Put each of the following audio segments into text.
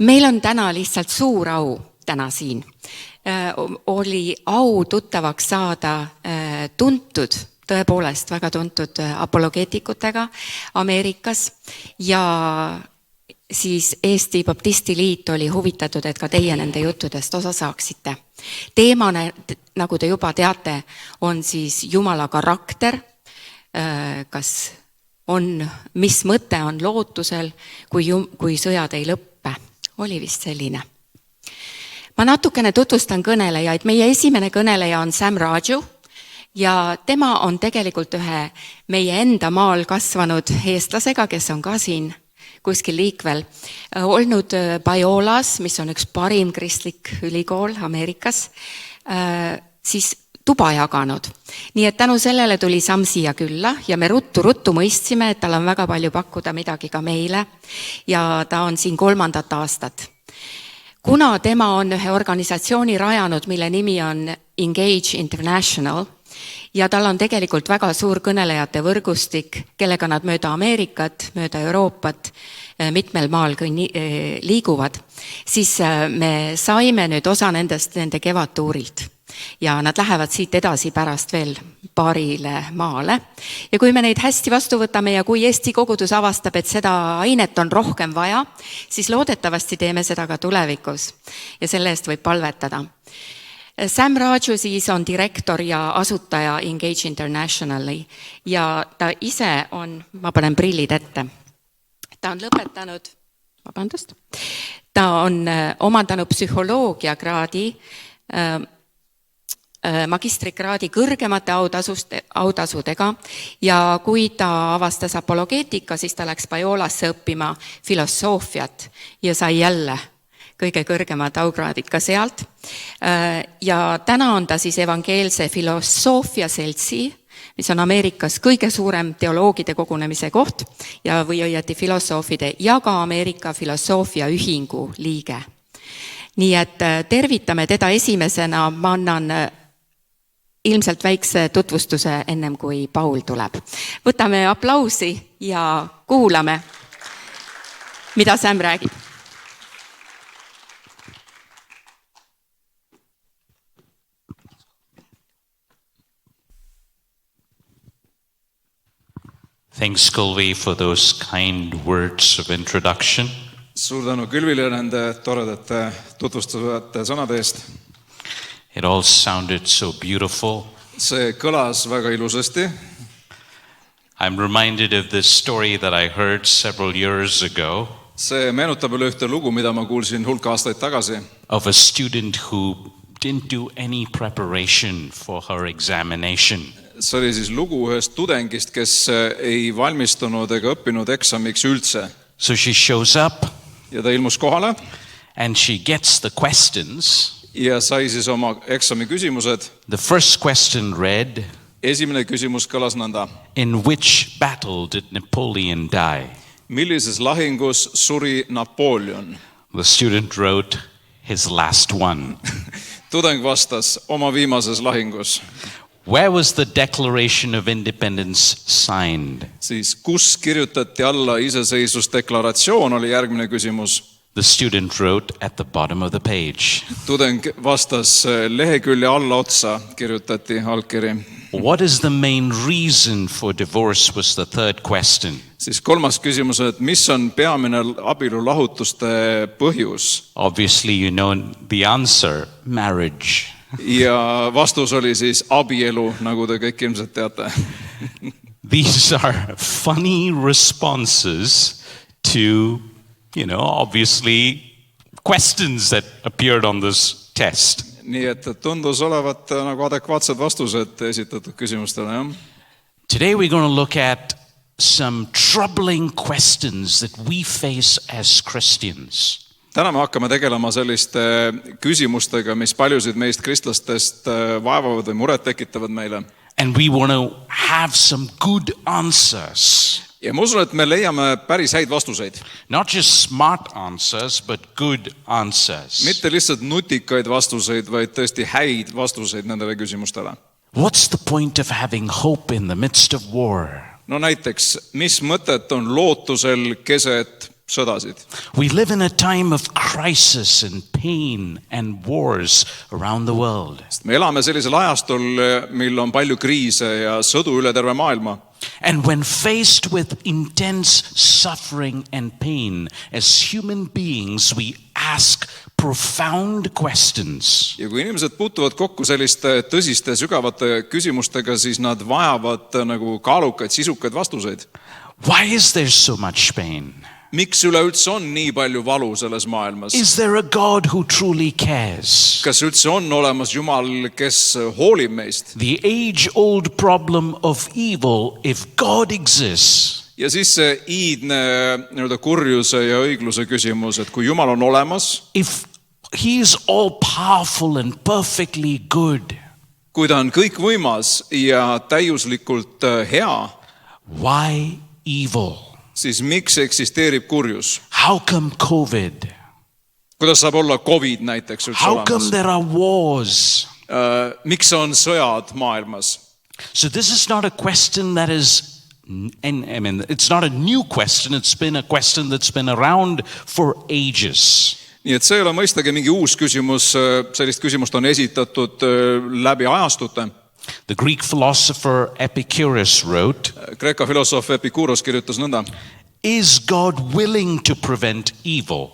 Meil on täna lihtsalt suur au täna siin. Oli au tuttavaks saada tuntud, tõepoolest väga tuntud apologeetikutega Ameerikas ja siis Eesti Baptisti Liit oli huvitatud, et ka teie nende juttudest osa saaksite. Teemane, nagu te juba teate, on siis Jumala karakter, mis mõte on lootusel, kui sõjad ei lõppe. Oli vist selline. Ma natukene tutvustan kõnelejaid. Meie esimene kõneleja on Sam Raju ja tema on tegelikult ühe meie enda maal kasvanud eestlasega, kes on ka siin kuskil liikvel, olnud Biolas, mis on üks parim kristlik ülikool Ameerikas, siis tuba jaganud. Nii et tänu sellele tuli Sam siia külla ja me ruttu mõistsime, et tal on väga palju pakkuda midagi ka meile ja ta on siin 3. aastat. Kuna tema on ühe organisatsiooni rajanud, mille nimi on Engage International ja tal on tegelikult väga suur kõnelejate võrgustik, kellega nad mööda Ameerikat, mööda Euroopat, mitmel maal liiguvad, siis me saime nüüd osa nendest nende kevadtuurilt. Ja nad lähevad siit edasi pärast veel paarile maale. Ja kui me neid hästi vastu võtame ja kui Eesti kogudus avastab, et seda ainet on rohkem vaja, siis loodetavasti teeme seda ka tulevikus ja selle eest võib palvetada. Sam Raju siis on direktor ja asutaja Engage Internationali ja ta ise on, ma panen prillid ette, ta on lõpetanud, ta on omandanud psühholoogia kraadi, magistrikraadi kõrgemate autasudega ja kui ta avastas apologeetika, siis ta läks Biolasse õppima filosoofiat ja sai jälle kõige kõrgemad aukraadid ka sealt. Ja täna on ta siis evangeelse filosoofia seltsi, mis on Ameerikas kõige suurem teoloogide kogunemise koht ja või õieti filosoofide ja ka Ameerika filosoofia ühingu liige. Nii et tervitame teda esimesena, ma annan ilmselt väikse tutvustuse ennem kui Paul tuleb. Võtame aplausi ja kuulame, mida Sam räägib. Thanks, Gulvi, for those kind words of introduction. Suur tänu Külvile nende toredate tutvustusvate sõnade eest. It all sounded so beautiful. See kõlas väga ilusasti. I'm reminded of this story that I heard several years ago. See meenutab üle ühte lugu, mida ma kuulsin hulk aastaid tagasi. Of a student who didn't do any preparation for her examination. See oli siis lugu ühest tudengist, kes ei valmistunud ega õppinud eksamiks üldse. So she shows up. Ja ta ilmus kohale. And she gets the questions. Ja sai siis oma eksami küsimused. The first question read. Esimene küsimus kõlas nõnda. In which battle did Napoleon die? Millises lahingus suri Napoleon? The student wrote his last one. Tudeng vastas oma viimases lahingus. Where was the Declaration of Independence signed? Siis kus kirjutati alla iseseisvusdeklaratsioon oli järgmine küsimus. The student wrote at the bottom of the page. Tudeng vastas lehekülje alla otsa kirjutati allkiri. What is the main reason for divorce was the third question. Siis kolmas küsimus, et mis on peamine abielulahutuste põhjus? Obviously you know the answer, marriage. Ja vastus oli siis abielu, nagu te kõik ilmselt teate. These are funny responses to, obviously questions that appeared on this test. Nii et tundus olevat nagu adekvaatsed vastused esitatud küsimustele. Today we're going to look at some troubling questions that we face as Christians. Täna me hakkame tegelema selliste küsimustega, mis paljusid meist kristlastest vaevavad või muret tekitavad meile. And we want to have some good answers. Ja ma usun, et me leiame päris häid vastuseid. Not just smart answers, but good answers. Mitte lihtsalt nutikaid vastuseid, vaid tõesti häid vastuseid nendele küsimustele. What's the point of having hope in the midst of war? No näiteks, mis mõtet on lootusel keset sõdasid. We live in a time of crisis and pain and wars around the world. Me elame sellisel ajastul, mil on palju kriise ja sõdu üle terve maailma. And when faced with intense suffering and pain, as human beings, we ask profound questions. Ja kui inimesed puutuvad kokku selliste tõsiste sügavate küsimustega, siis nad vajavad nagu kaalukaid, sisukaid vastuseid. Why is there so much pain? Miks üleüldse on nii palju valu selles maailmas? Is there a God who truly cares? Kas üldse on olemas Jumal, kes hoolib meist? The age-old problem of evil, if God exists, Ja siis see iidne kurjuse ja õigluse küsimus, et kui Jumal on olemas, if he is all-powerful and perfectly good, kui ta on kõikvõimas ja täiuslikult hea, why evil? siis miks eksisteerib kurjus? How come COVID? Kuidas saab olla COVID näiteks üldse How come olemas? there are wars? Miks on sõjad maailmas? So this is not a question that is, and I mean, it's not a new question. It's been a question that's been around for ages. Nii et see ei ole mõistagi mingi uus küsimus, sellist küsimust on esitatud läbi ajastute. The Greek philosopher Epicurus wrote, Kreeka filosoof Epikuros kirjutas nõnda. is God willing to prevent evil?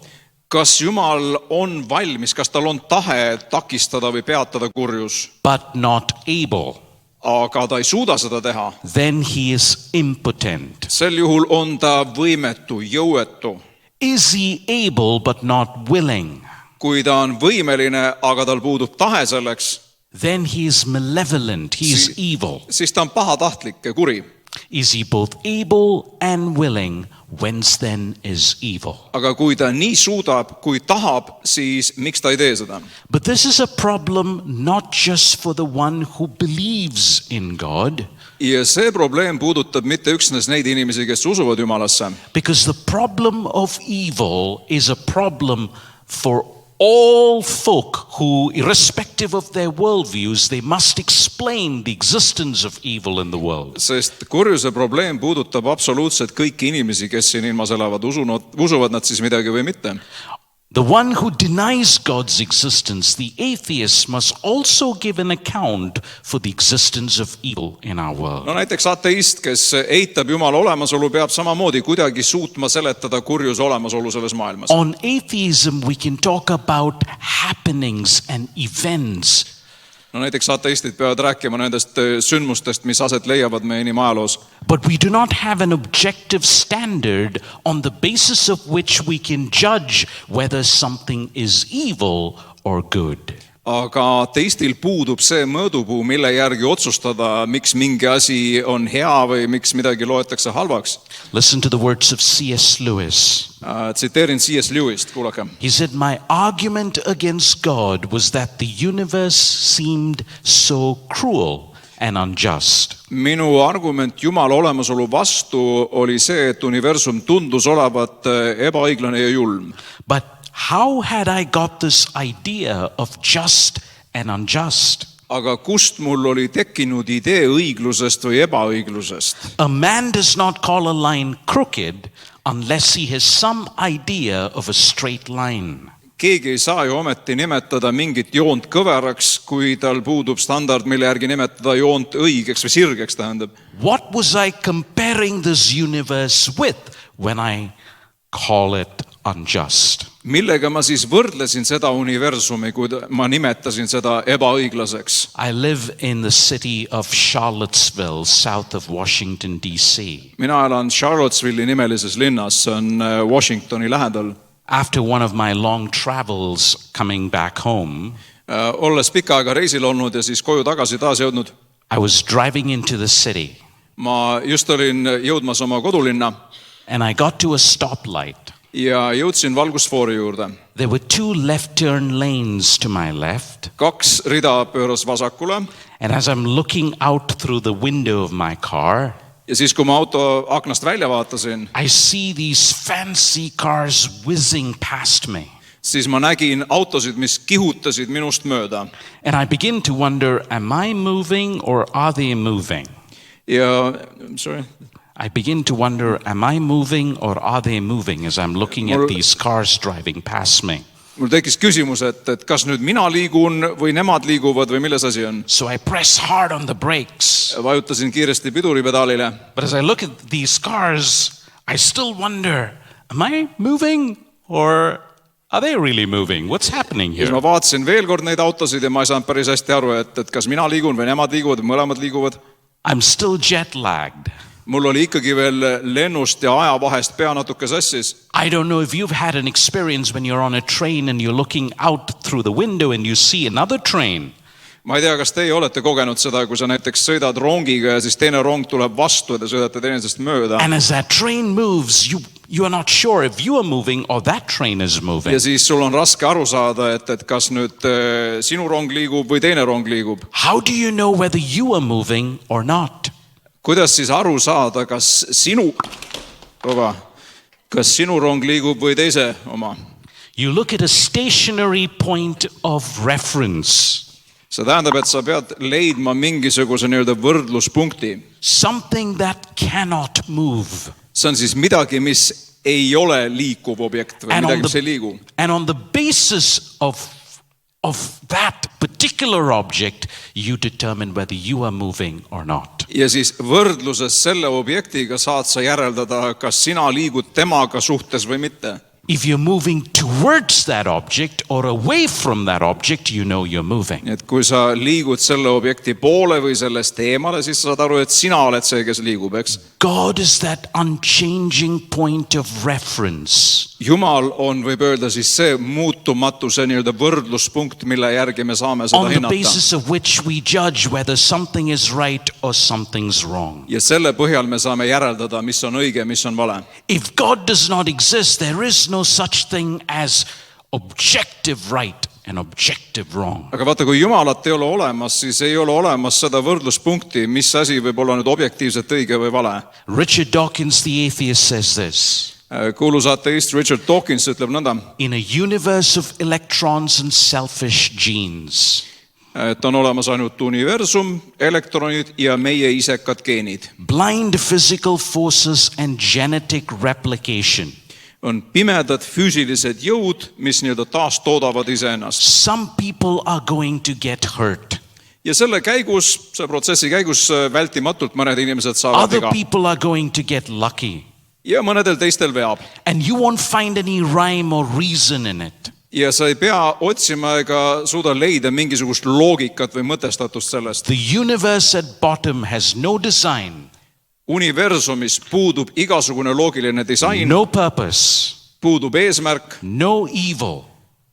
Kas Jumal on valmis, kas tal on tahe takistada või peatada kurjus, But not able. aga ta ei suuda seda teha? Then he is impotent. Sel juhul on ta võimetu, jõuetu. Is he able but not willing? Kui ta on võimeline, aga tal puudub tahe selleks, Then he is malevolent. He is evil. siis ta on pahatahtlik ja kuri. Is he both able and willing? Whence then is evil? Aga kui ta nii suudab, kui tahab, siis miks ta ei tee seda? But this is a problem not just for the one who believes in God, Ja see probleem puudutab mitte üksnes neid inimesi, kes usuvad Jumalasse. because the problem of evil is a problem for all folk who, irrespective of their worldviews, they must explain the existence of evil in the world. Sest kurjuse probleem puudutab absoluutselt kõiki inimesi, kes siin ilmas elavad, usuvad nad siis midagi või mitte. The one who denies God's existence, the atheist, must also give an account for the existence of evil in our world. No näiteks ateist, kes eitab Jumala olemasolu, peab samamoodi kuidagi suutma seletada kurjuse olemasolu selles maailmas. On atheism, we can talk about happenings and events. No näiteks ateistid peavad rääkima nendest sündmustest, mis aset leiavad meie inimajaloos. But we do not have an objective standard on the basis of which we can judge whether something is evil or good. Aga ateistil puudub see mõõdupuu, mille järgi otsustada, miks mingi asi on hea või miks midagi loetakse halvaks. Listen to the words of C.S. Lewis. Tsiteerin C.S. Lewist, kuulake. He said, my argument against God was that the universe seemed so cruel and unjust. Minu argument Jumala olemasolu vastu oli see, et universum tundus olevat ebaõiglane ja julm. But how had I got this idea of just and unjust? Aga kust mul oli tekkinud idee õiglusest või ebaõiglusest? A man does not call a line crooked unless he has some idea of a straight line. Keegi ei saa ju ometi nimetada mingit joont kõveraks, kui tal puudub standard, mille järgi nimetada joont õigeks või sirgeks tähendab. What was I comparing this universe with when I call it unjust? Millega ma siis võrdlesin seda universumi, kui ma nimetasin seda ebaõiglaseks? I live in the city of Charlottesville, south of Washington, D.C. Mina elan Charlottesville'i nimelises linnas, see on Washingtoni lähedal. After one of my long travels coming back home, Olles pika aega reisil olnud ja siis koju tagasi taas jõudnud, I was driving into the city ma just olin jõudmas oma kodulinna and I got to a stoplight. ja jõudsin valgusfoori juurde. There were two left turn lanes to my left. 2 rida pööras vasakule And as I'm looking out through the window of my car, ja siis, kui ma auto aknast välja vaatasin, I see these fancy cars whizzing past me. siis ma nägin autosid, mis kihutasid minust mööda. And I begin to wonder, am I moving or are they moving? Ja, sorry. I begin to wonder, am I moving or are they moving as I'm looking at these cars driving past me? mul tekkis küsimus, et kas nüüd mina liigun või nemad liiguvad või milles asi on. So I press hard on the brakes. Vajutasin kiiresti piduripedaalile. But as I look at these cars, I still wonder, am I moving or are they really moving? What's happening Siis ma here? vaatasin veel kord neid autosid ja ma ei saanud päris hästi aru, et kas mina liigun või nemad liiguvad või mõlemad liiguvad. I'm still jet lagged. Mul oli ikkagi veel lennust ja ajavahest pea natuke sassis. I don't know if you've had an experience when you're on a train and you're looking out through the window and you see another train. Ma ei tea, kas teie olete kogenud seda, kui sa näiteks sõidad rongiga ja siis teine rong tuleb vastu ja te sõidate teinesest mööda. And as that train moves, you are not sure if you are moving or that train is moving. Ja siis sul on raske aru saada, et kas nüüd sinu rong liigub või teine rong liigub. How do you know whether you are moving or not? Kuidas siis aru saada, kas sinu rong liigub või teise oma? You look at a stationary point of reference. See tähendab, et sa pead leidma mingisuguse nii-öelda võrdluspunkti. Something that cannot move. See on siis midagi, mis ei ole liikuv objekt või midagi, mis ei liigu. And on the basis of that particular object, you determine whether you are moving or not. Ja siis võrdluses selle objektiga saad sa järeldada, kas sina liigud temaga suhtes või mitte. If you're moving towards that object or away from that object, you know you're moving. Et kui sa liigud selle objekti poole või sellest eemale, siis saad aru, et sina oled see, kes liigub, eks? God is that unchanging point of reference. Jumal on, võib öelda, siis see muutumatu, see nii-öelda võrdluspunkt, mille järgi me saame seda On the hinnata. basis of which we judge whether something is right or something's wrong. Ja selle põhjal me saame järeldada, mis on õige, mis on vale. If God does not exist, there is no such thing as objective right and objective wrong. Aga vaata, kui Jumalat ei ole olemas, siis ei ole olemas seda võrdluspunkti, mis asi võib olla nüüd objektiivselt õige või vale. Richard Dawkins, the atheist, says this. Kuulus ateist Richard Dawkins ütleb nõnda, In a universe of electrons and selfish genes, et on olemas ainult universum, elektronid ja meie isekad geenid. blind physical forces and genetic replication, On pimedad füüsilised jõud, mis nii-öelda taas toodavad iseennast. some people are going to get hurt. Ja selle käigus, see protsessi käigus vältimatult mõned inimesed saavad Other viga. people are going to get lucky. Ja mõnedel teistel veab. And you won't find any rhyme or reason in it. Ja sa ei pea otsima ega suuda leida mingisugust loogikat või mõtestatust sellest. The universe at bottom has no design, Universumis puudub igasugune loogiline disain, no purpose, puudub eesmärk no evil,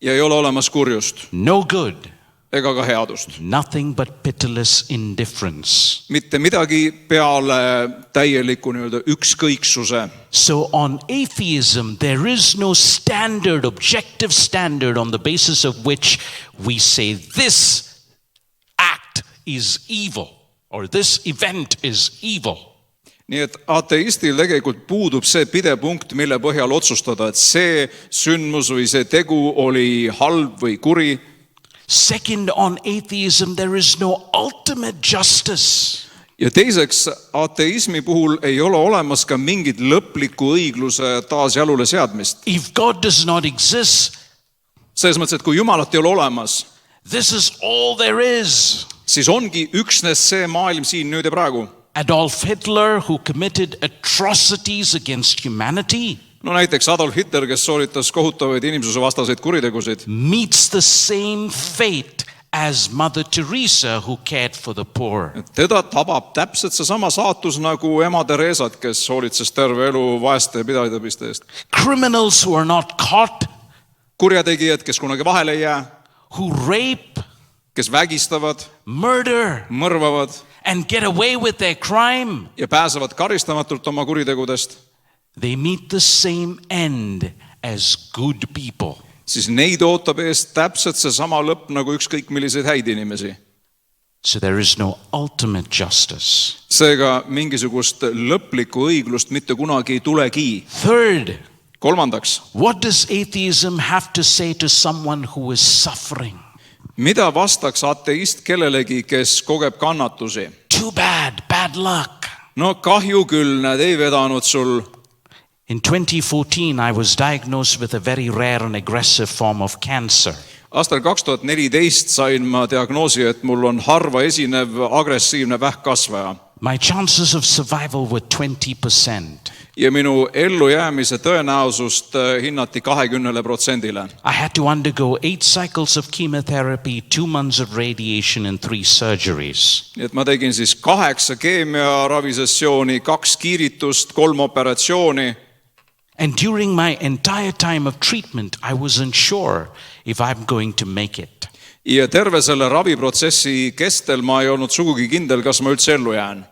ja ei ole olemas kurjust no good, ega ka headust. nothing but pitiless indifference. Mitte midagi peale täieliku nii-öelda ükskõiksuse. So on atheism, there is no standard, objective standard on the basis of which we say this act is evil or this event is evil. Nii et ateistil tegelikult puudub see pidepunkt, mille põhjal otsustada, et see sündmus või see tegu oli halb või kuri. Second, on atheism, there is no ultimate justice. Ja teiseks, ateismi puhul ei ole olemas ka mingit lõpliku õigluse taas jalule seadmist. If God does not exist, Selles mõttes, et kui Jumalat ei ole olemas, this is all there is. siis ongi üksnes see maailm siin nüüd ja praegu. Adolf Hitler, who committed atrocities against humanity, No näiteks Adolf Hitler, kes sooritas kohutavaid inimsusevastaseid kuritegusid, meets the same fate as Mother Teresa, who cared for the poor. teda tabab täpselt seesama saatus nagu ema Teresat, kes hoolitses terve elu vaeste ja pidajatõbiste eest. Criminals who are not caught, Kurjategijad, kes kunagi vahele ei jää, who rape, kes vägistavad, murder, mõrvavad and get away with their crime, ja pääsevad karistamatult oma kuritegudest, they meet the same end as good people. siis neid ootab eest täpselt seesama lõpp nagu ükskõik milliseid häid inimesi. So there is no ultimate justice. Seega mingisugust lõplikku õiglust mitte kunagi ei tulegi. Third, Kolmandaks, what does atheism have to say to someone who is suffering? mida vastaks ateist kellelegi, kes kogeb kannatusi? Too bad, bad luck. no kahju küll, näed, ei vedanud sul. In 2014, I was diagnosed with a very rare and aggressive form of cancer. Aastal 2014 sain ma diagnoosi, et mul on harva esinev agressiivne vähkkasvaja. My chances of survival were 20%. Ja minu ellujäämise tõenäosust hinnati 20%. I had to undergo 8 cycles of chemotherapy, 2 months of radiation and 3 surgeries. Nii et ma tegin siis 8 keemiaravisessiooni, 2 kiiritust, 3 operatsiooni. And during my entire time of treatment, I wasn't sure if I'm going to make it. Ja terve selle raviprotsessi kestel ma ei olnud sugugi kindel, kas ma üldse ellu jään.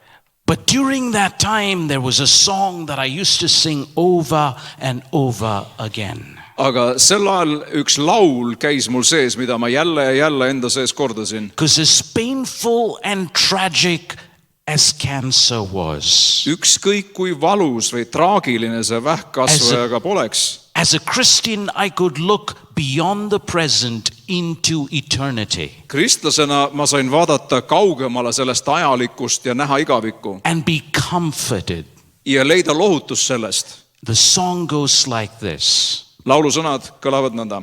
But during that time, there was a song that I used to sing over and over again. Aga sel ajal üks laul käis mul sees, mida ma jälle ja jälle enda sees kordasin. Because as painful and tragic as cancer was, Ükskõik kui valus või traagiline see vähkkasvajaga poleks. as a Christian, I could look beyond the present into eternity Kristlasena ma sain vaadata kaugemale sellest ajalikust ja näha igavikku and be comforted. ja leida lohutus sellest. The song goes like this. Laulusõnad kõlavad nõnda.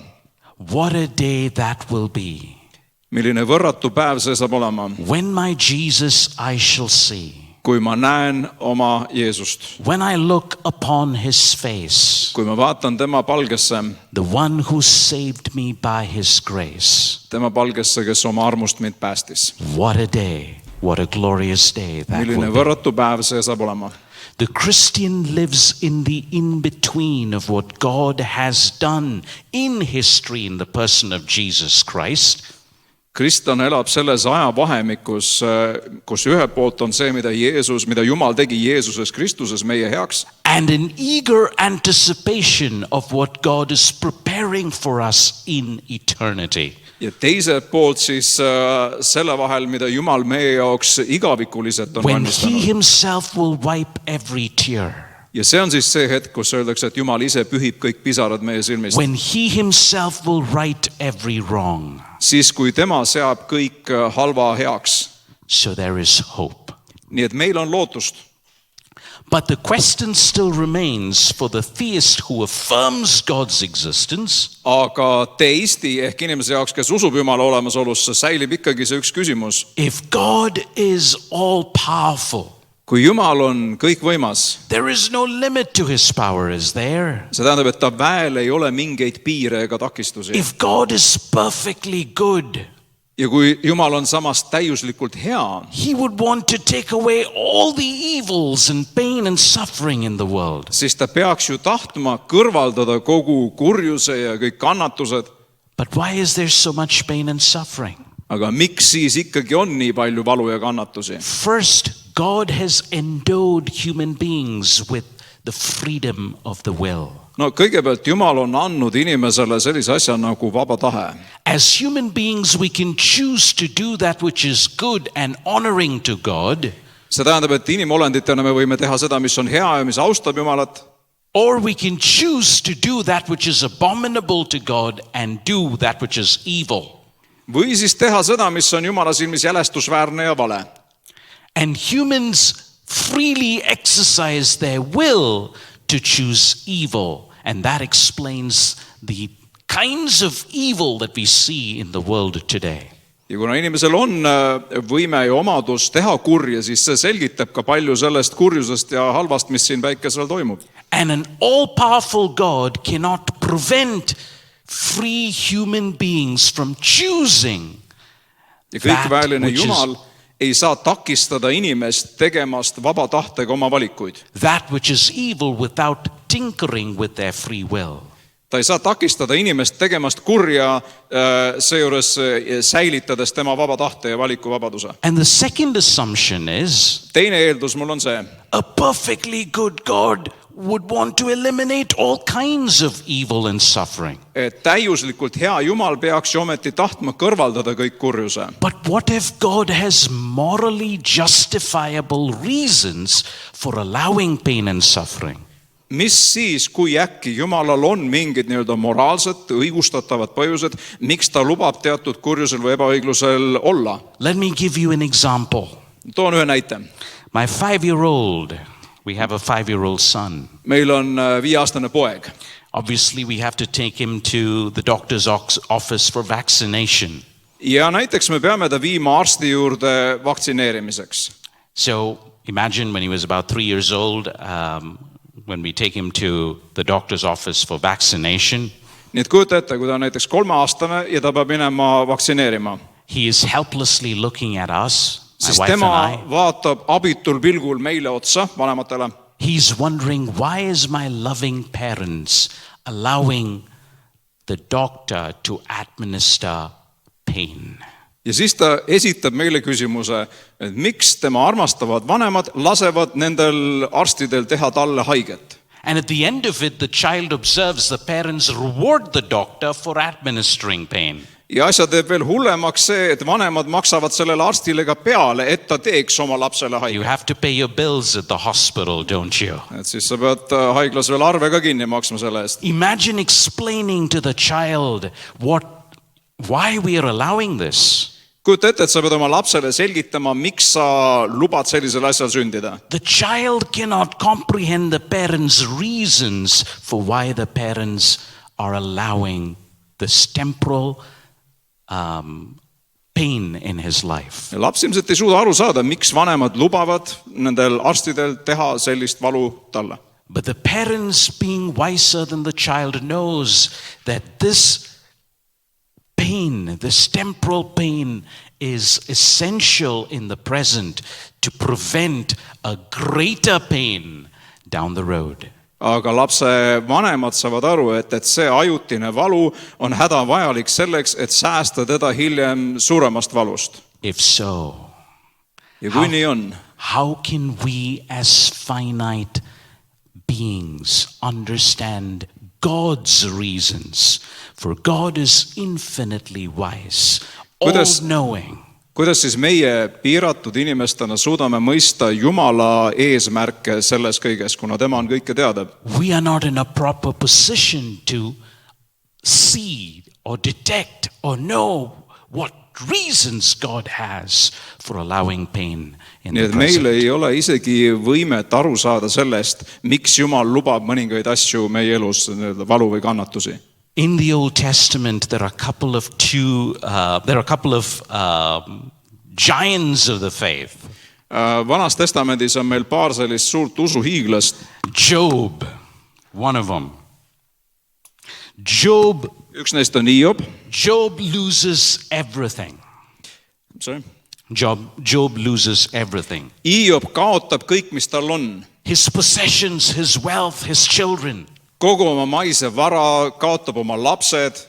What a day that will be, Milline võrratu päev see saab olema, when my Jesus I shall see, kui ma näen oma Jeesust. when I look upon his face, Kui ma vaatan tema palgesse, the one who saved me by his grace. kes oma armust mind päästis. What a day, what a glorious day that Milline will be. võrratu päev see saab olema. The Christian lives in the in-between of what God has done in history in the person of Jesus Christ, Kristlane elab selles ajavahemikus, kus ühelt poolt on see, mida Jumal tegi Jeesuses Kristuses meie heaks, and an eager anticipation of what God is preparing for us in eternity. ja teiselt poolt siis selle vahel, mida Jumal meie jaoks igavikuliselt on When he valmistanud. himself will wipe every tear. Ja see on siis see hetk, kus öeldakse, et Jumal ise pühib kõik pisarad meie silmist. When he himself will right every wrong. Siis, kui tema seab kõik halva heaks. So there is hope. Nii et meil on lootust. But the question still remains for the theist who affirms God's existence. Aga teisti ehk inimese jaoks, kes usub Jumala olemasolusse, säilib ikkagi see üks küsimus. If God is all powerful, Kui Jumal on kõikvõimas, there is no limit to his power, is there? see tähendab, et ta väel ei ole mingeid piire ega takistusi. If God is perfectly good, Ja kui Jumal on samas täiuslikult hea, he would want to take away all the evils and pain and suffering in the world. siis ta peaks ju tahtma kõrvaldada kogu kurjuse ja kõik kannatused. But why is there so much pain and suffering? Aga miks siis ikkagi on nii palju valu ja kannatusi? First, God has endowed human beings with the freedom of the will. No kõigepealt Jumal on andnud inimesele sellise asja nagu vaba tahe. As human beings, we can choose to do that which is good and honoring to God, See tähendab, et inimolenditena me võime teha seda, mis on hea ja mis austab Jumalat, or we can choose to do that which is abominable to God and do that which is evil. või siis teha seda, mis on Jumala silmis jälestusväärne ja vale. And humans freely exercise their will to choose evil. And that explains the kinds of evil that we see in the world today. Ja kuna inimesel on võime ja omadus teha kurja, siis see selgitab ka palju sellest kurjusest ja halvast, mis siin päikesel toimub. And an all-powerful God cannot prevent free human beings from choosing Ja kõikväeline which is- Jumal ei saa takistada inimest tegemast vaba tahtega oma valikuid. that which is evil without tinkering with their free will. Ta ei saa takistada inimest tegemast kurja, seejuures säilitades tema vaba tahte ja valikuvabaduse. And the second assumption is Teine eeldus mul on see, a perfectly good God would want to eliminate all kinds of evil and suffering. et täiuslikult hea Jumal peaks ju ometi tahtma kõrvaldada kõik kurjuse. But what if God has morally justifiable reasons for allowing pain and suffering? Mis siis, kui äkki Jumalal on mingid nii-öelda moraalsed, õigustatavad põhjused, miks ta lubab teatud kurjusel või ebaõiglusel olla? Let me give you an example. Toon ühe näite. My 5-year-old, we have a 5-year-old son. meil on 5-aastane poeg. Obviously, we have to take him to the doctor's office for vaccination. Ja näiteks me peame ta viima arsti juurde vaktsineerimiseks. So imagine when he was about 3 years old, when we take him to the doctor's office for vaccination, Nii et kujuta ette, kui ta on näiteks 3-aastane ja ta peab minema vaktsineerima. he is helplessly looking at us, my Siis wife and tema I. vaatab abitul pilgul meile otsa, vanematele. He's wondering, why is my loving parents allowing the doctor to administer pain? Ja siis ta esitab meile küsimuse, et miks tema armastavad vanemad lasevad nendel arstidel teha talle haiget. And at the end of it, the child observes the parents reward the doctor for administering pain. Ja asja teeb veel hullemaks see, et vanemad maksavad sellele arstile ka peale, et ta teeks oma lapsele You haiget. have to pay your bills at the hospital, don't you? Et siis sa pead haiglas veel arve ka kinni maksma selle eest. Imagine explaining to the child why we are allowing this. Kujuta ette, et sa pead oma lapsele selgitama, miks sa lubad sellisel asjal sündida. The child cannot comprehend the parents' reasons for why the parents are allowing this temporal pain in his life. Ja laps ilmselt ei suuda aru saada, miks vanemad lubavad nendel arstidel teha sellist valu talle. But the parents, being wiser than the child, knows that this pain, this temporal pain, is essential in the present to prevent a greater pain down the road. Aga lapse vanemad saavad aru, et see ajutine valu on hädavajalik selleks, et säästa teda hiljem suuremast valust. If so, Ja kui nii on, how can we as finite beings understand God's reasons? For God is infinitely wise, all-knowing. kuidas siis meie piiratud inimestena suudame mõista Jumala eesmärke selles kõiges, kuna tema on kõike teada? We are not in a proper position to see or detect or know what reasons God has for allowing pain in Nii the et meil present. ei ole isegi võimet aru saada sellest, miks Jumal lubab mõningaid asju meie elus, valu või kannatusi. In the Old Testament, there are a couple of giants of the faith. Vanas testamendis on meil paar sellist suurt usuhiiglast. Job, one of them. Job Üks neist on Hiob. Job loses everything. Sorry. Job loses everything. Hiob kaotab kõik, mis tal on. His possessions, his wealth, his children. Kogu oma maise vara, kaotab oma lapsed.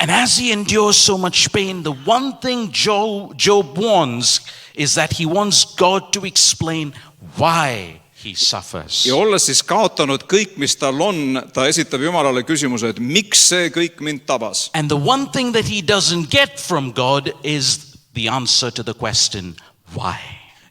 And as he endures so much pain, the one thing Job wants is that he wants God to explain why he suffers. Ja olles siis kaotanud kõik, mis tal on, ta esitab Jumalale küsimuse, et miks see kõik mind tabas. And the one thing that he doesn't get from God is the answer to the question, why?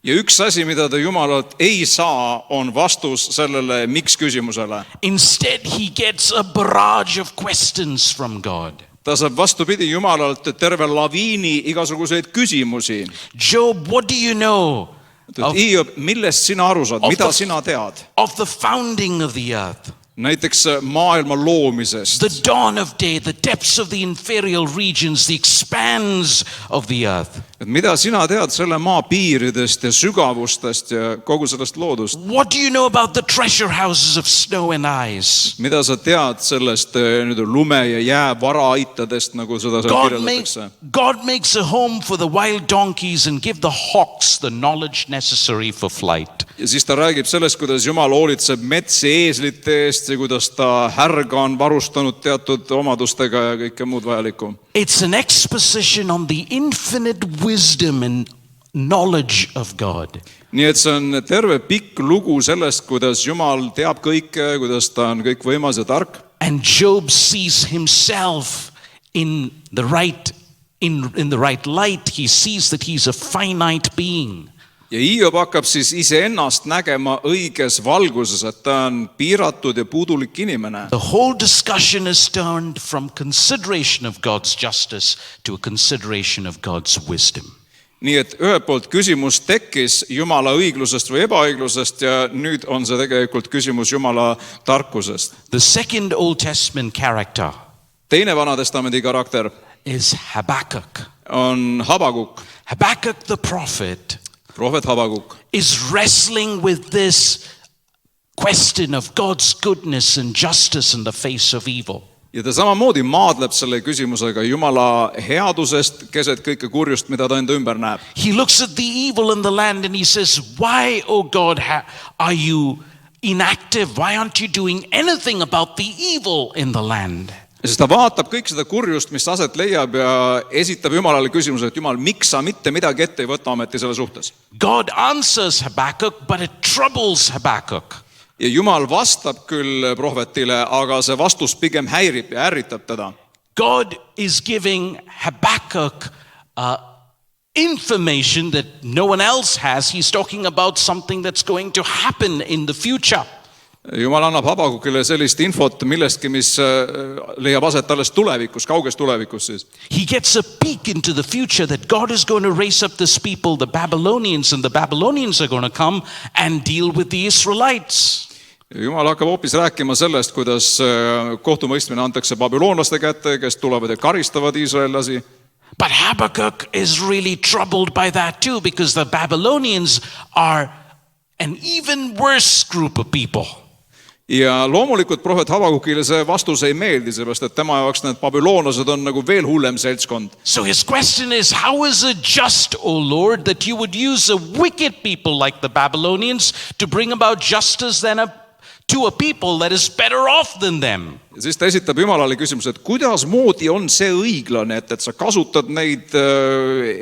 Ja üks asi, mida ta Jumalalt ei saa, on vastus sellele miks küsimusele. Instead, he gets a barrage of questions from God. Ta saab vastupidi Jumalalt terve laviini igasuguseid küsimusi. Job, what do you know Hiob, millest sina aru saad, mida sina tead? of the founding of the earth? Näiteks maailma loomisest, The dawn of day, the depths of the inferior regions, the expanse of the earth. et mida sina tead selle maa piiridest ja sügavustest ja kogu sellest loodust? What do you know about the treasure houses of snow and ice? Mida sa tead sellest lume ja jää varaaitadest, nagu seda seal kirjeldatakse? God makes a home for the wild donkeys and give the hawks the knowledge necessary for flight. Ja siis ta räägib sellest, kuidas Jumal hoolitseb metsi eeslite eest ja kuidas ta härga on varustanud teatud omadustega ja kõike muud vajalikku. It's an exposition on the infinite wisdom and knowledge of God. Nii et see on terve pikk lugu sellest, kuidas Jumal teab kõike, kuidas ta on kõikvõimas ja tark. And Job sees himself in the right light. He sees that he's a finite being. Ja Hiob hakkab siis iseennast nägema õiges valguses, et ta on piiratud ja puudulik inimene. The whole discussion is turned from consideration of God's justice to a consideration of God's wisdom. nii et ühelt poolt küsimus tekkis Jumala õiglusest või ebaõiglusest ja nüüd on see tegelikult küsimus Jumala tarkusest. The second Old Testament character Teine Vanatestamendi karakter is Habakkuk. on Habakuk, Habakkuk the prophet prohvet Habakuk. is wrestling with this question of God's goodness and justice in the face of evil. Ja ta samamoodi maadleb selle küsimusega Jumala headusest keset kõike kurjust, mida ta enda ümber näeb. He looks at the evil in the land and he says, why, oh God, are you inactive? Why aren't you doing anything about the evil in the land? Sest ta vaatab kõik seda kurjust, mis aset leiab ja esitab Jumalale küsimuse, et Jumal, miks sa mitte midagi ette ei võta ometi selle suhtes? God answers Habakkuk, but it troubles Habakkuk. Ja Jumal vastab küll prohvetile, aga see vastus pigem häirib ja ärritab teda. God is giving Habakkuk information that no one else has. He's talking about something that's going to happen in the future. Jumal annab Habakukile sellist infot millestki, mis leiab aset alles tulevikus, kauges tulevikus siis. He gets a peek into the future that God is going to raise up this people, the Babylonians, and the Babylonians are going to come and deal with the Israelites. Jumal hakkab hoopis rääkima sellest, kuidas kohtumõistmine antakse babüloonlaste kätte, kes tulevad ja karistavad iisraellasi. But Habakkuk is really troubled by that too, because the Babylonians are an even worse group of people. Ja loomulikult prohvet Habakukile see vastus ei meeldi, sellepärast et tema jaoks need babüloonlased on nagu veel hullem seltskond. So his question is, how is it just, O Lord, that you would use a wicked people like the Babylonians to bring about justice to a people that is better off than them? Ja siis ta esitab Jumalale küsimuse, et kuidas moodi on see õiglane, et sa kasutad neid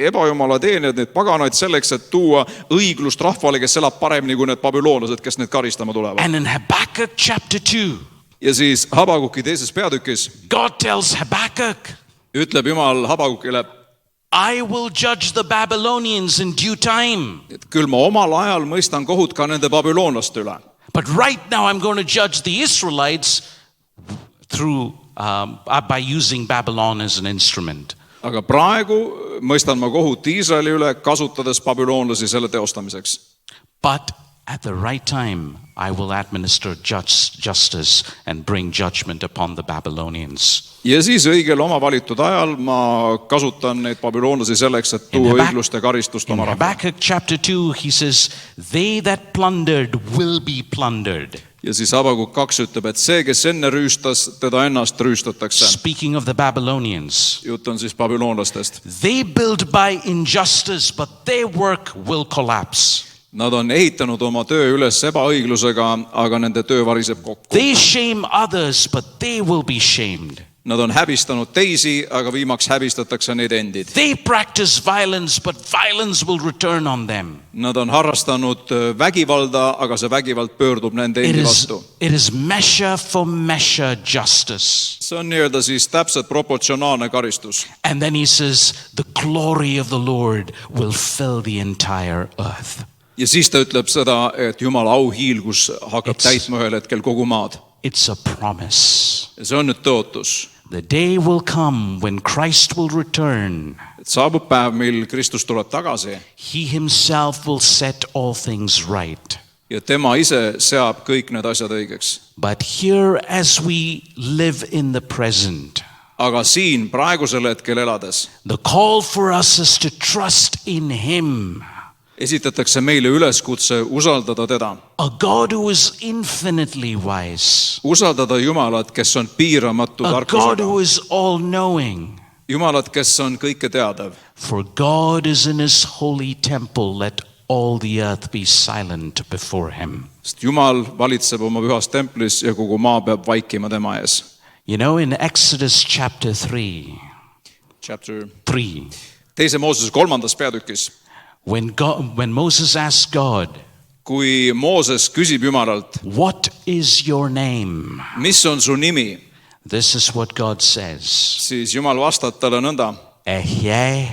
ebajumala teenijad, neid paganaid selleks, et tuua õiglust rahvale, kes elab paremini kui need babüloonlased, kes need karistama tulevad. And in Habakkuk chapter 2, Ja siis Habakuki teises peatükis God tells Habakkuk, ütleb Jumal Habakukile, I will judge the Babylonians in due time. et küll ma omal ajal mõistan kohut ka nende babüloonlaste üle. But right now I'm going to judge the Israelites through by using Babylon as an instrument. Aga praegu mõistan ma kohut Iisraeli üle, kasutades babüloonlasi selle teostamiseks. But at the right time, I will administer justice and bring judgment upon the Babylonians. Ja siis õigel oma valitud ajal ma kasutan neid babüloonlasi selleks, et tuua õiglust ja karistust oma In rahvale. Habakkuk chapter 2, he says, they that plundered will be plundered. Ja siis Habakuk 2 ütleb, et see, kes enne rüüstas, teda ennast rüüstatakse. Speaking of the Babylonians, Jutt on siis babüloonlastest. they build by injustice, but their work will collapse. Nad on ehitanud oma töö üles ebaõiglusega, aga nende töö variseb kokku. They shame others, but they will be shamed. Nad on häbistanud teisi, aga viimaks häbistatakse neid endid. They practice violence, but violence will return on them. Nad on harrastanud vägivalda, aga see vägivald pöördub nende endi vastu. It is measure for measure justice. See on nii-öelda siis täpselt proportsionaalne karistus. And then he says, the glory of the Lord will fill the entire earth. Ja siis ta ütleb seda, et Jumala auhiilgus hakkab täitma ühel hetkel kogu maad. It's a promise. Ja see on nüüd tõotus. The day will come when Christ will return. Et saabub päev, mil Kristus tuleb tagasi He himself will set all things right. ja tema ise seab kõik need asjad õigeks. But here as we live in the present, Aga siin praegusel hetkel elades the call for us is to trust in him. esitatakse meile üleskutse usaldada teda. A God who is infinitely wise. Usaldada Jumalat, kes on piiramatu A God tarkusega. who is all-knowing. Jumalat, kes on kõike teadav. For God is in his holy temple. Let all the earth be silent before him. Sest Jumal valitseb oma pühas templis ja kogu maa peab vaikima tema ees. You know, in Exodus chapter 3, Chapter 3, teise Moosese 3. peatükis. when Moses asked God, Kui Mooses küsib Jumalalt, what is your name? mis on su nimi, This is what God says. siis Jumal vastab talle nõnda. Ehyeh,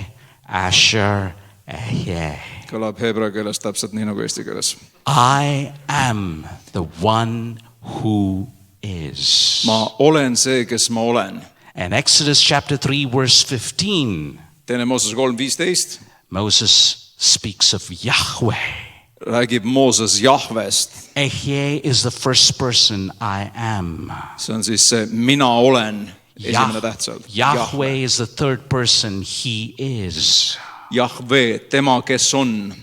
Asher, Ehyeh. Kõlab heebrea keeles täpselt nii nagu eesti keeles. I am the one who is. Ma olen see, kes ma olen. And Exodus chapter 3 verse 15. Teine Moosese 3:15. Moses speaks of Yahweh. Räägib Mooses Jahvest. Ehyeh is the first person I am. See on siis see mina olen, esimene täht seal. Yahweh is the third person, he is. Jahve, tema, kes on.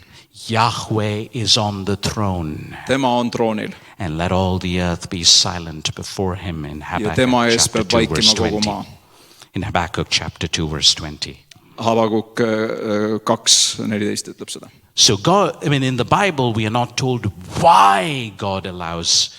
Yahweh is on the throne. Tema on troonil. And let all the earth be silent before him in Ja tema Habakkuk ees chapter peab 2 verse vaikima kogu 20. maa. In Habakkuk chapter 2 verse 20. Habakuk 2:14 ütleb seda. So God, in the Bible we are not told why God allows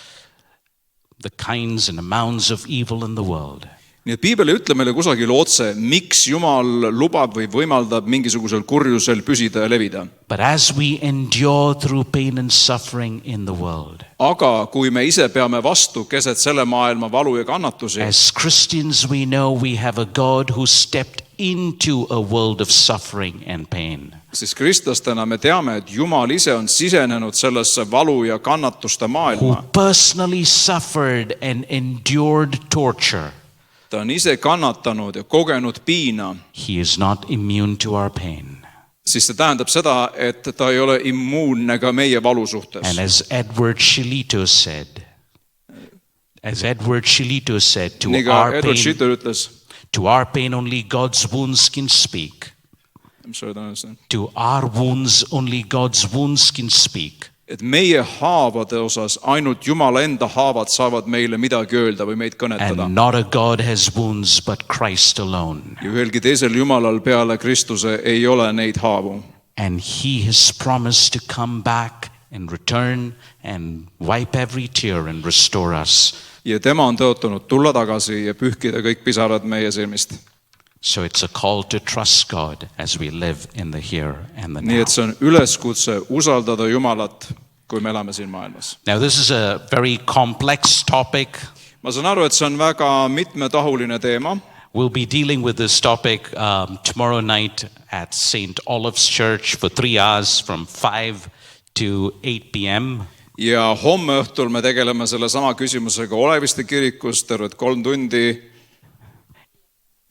the kinds and amounts of evil in the world. Nii et Piibel ei ütle meile kusagil otse, miks Jumal lubab või võimaldab mingisugusel kurjusel püsida ja levida. But as we endure through pain and suffering in the world, Aga kui me ise peame vastu keset selle maailma valu ja kannatusi, as Christians we know we have a God who stepped into a world of suffering and pain. siis kristlastena me teame, et Jumal ise on sisenenud sellesse valu ja kannatuste Who maailma. personally suffered and endured torture. Ta on ise kannatanud ja kogenud piina. He is not immune to our pain. Siis see tähendab seda, et ta ei ole immuunne ka meie valu suhtes. And as Edward Shillito said, Nii ka Edward Schitter ütles, to our pain only God's wounds can speak. mis oli ta ütles, To our wounds only God's wounds can speak. et meie haavade osas ainult Jumala enda haavad saavad meile midagi öelda või meid kõnetada. And not a God has wounds but Christ alone. Ja ühelgi teisel Jumalal peale Kristuse ei ole neid haavu. And he has promised to come back and return and wipe every tear and restore us. Ja tema on tõotanud tulla tagasi ja pühkida kõik pisarad meie silmist. So it's a call to trust God as we live in the here and the Nii now. et see on üleskutse usaldada Jumalat, kui me elame siin maailmas. Now this is a very complex topic. Ma saan aru, et see on väga mitmetahuline teema. We'll be dealing with this topic tomorrow night at St. Olive's Church for 3 hours from 5 to 8 p.m. Ja homme õhtul me tegeleme selle sama küsimusega Oleviste kirikus terved 3 tundi.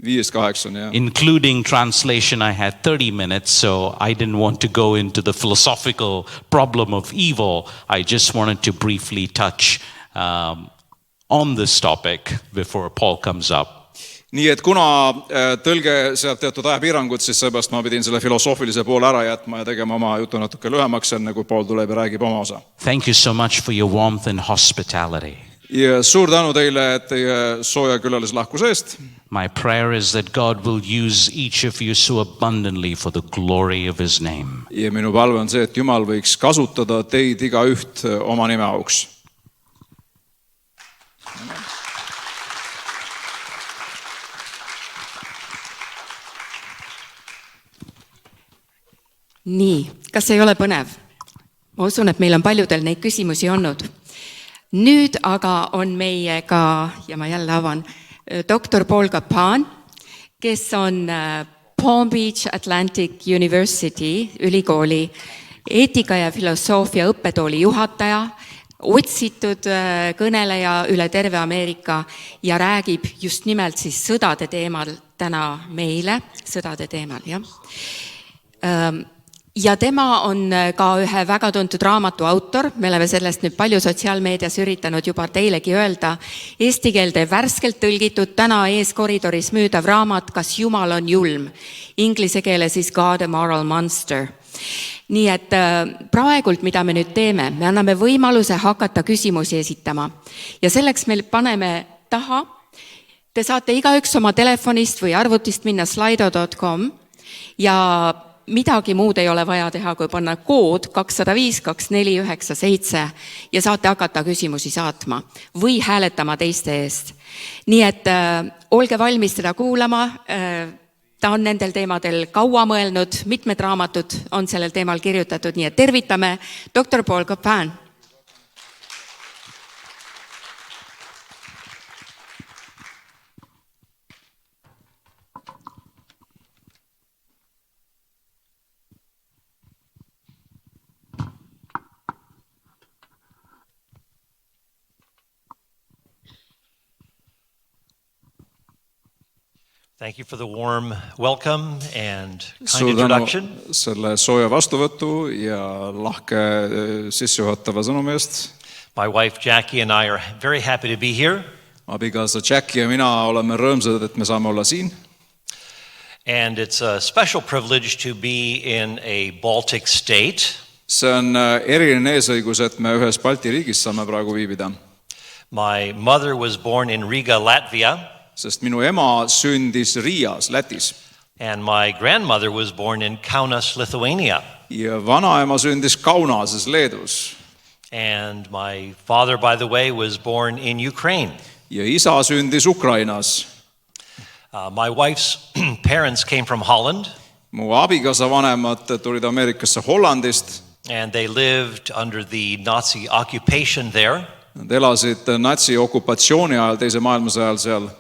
5-8, jah. Including translation, I had 30 minutes, so I didn't want to go into the philosophical problem of evil. I just wanted to briefly touch on this topic before Paul comes up. Nii et kuna tõlge sealt teatud ajapiirangud, siis seepärast ma pidin selle filosoofilise poole ära jätma ja tegema oma jutu natuke lühemaks, enne kui Paul tuleb ja räägib oma osa. Thank you so much for your warmth and hospitality. Ja suur tänu teile teie sooja külalislahkuse eest. My prayer is that God will use each of you so abundantly for the glory of his name. Ja minu palve on see, et Jumal võiks kasutada teid igaüht oma nime auks. Nii, kas ei ole põnev? Ma usun, et meil on paljudel neid küsimusi olnud. Nüüd aga on meiega, ja ma jälle avan, doktor Paul Kapan, kes on Palm Beach Atlantic University ülikooli eetika ja filosoofia õppetooli juhataja, otsitud kõneleja üle terve Ameerika ja räägib just nimelt siis sõdade teemal täna meile, sõdade teemal, jah. Ja tema on ka ühe väga tuntud raamatu autor, me oleme sellest nüüd palju sotsiaalmeedias üritanud juba teilegi öelda, eesti keelde värskelt tõlgitud täna ees koridoris müüdav raamat Kas Jumal on julm, inglise keele siis God a Moral Monster. Nii et praegult, mida me nüüd teeme, me anname võimaluse hakata küsimusi esitama ja selleks me paneme taha, te saate igaüks oma telefonist või arvutist minna slido.com ja midagi muud ei ole vaja teha, kui panna kood 205-2497 ja saate hakata küsimusi saatma või hääletama teiste eest. Nii et olge valmis teda kuulama, ta on nendel teemadel kaua mõelnud, mitmed raamatud on sellel teemal kirjutatud, nii et tervitame doktor Paul Kapan. Thank you for the warm welcome and kind suur introduction. tänu selle sooja vastuvõtu ja lahke sissejuhatava sõnumi eest. My wife Jackie and I are very happy to be here. Abikaasa Jackie ja mina oleme rõõmsad, et me saame olla siin. And it's a special privilege to be in a Baltic state. See on eriline eesõigus, et me ühes Balti riigis saame praegu viibida. My mother was born in Riga, Latvia. Sest minu ema sündis Riias, Lätis. And my grandmother was born in Kaunas, Lithuania. Ja vanaema sündis Kaunases, Leedus. And my father, by the way, was born in Ukraine. Ja isa sündis Ukrainas. My wife's parents came from Holland. Mu abikaasa vanemad tulid Ameerikasse Hollandist. And they lived under the Nazi occupation there. Nad elasid natsi okupatsiooni ajal, teise maailmasõja ajal seal.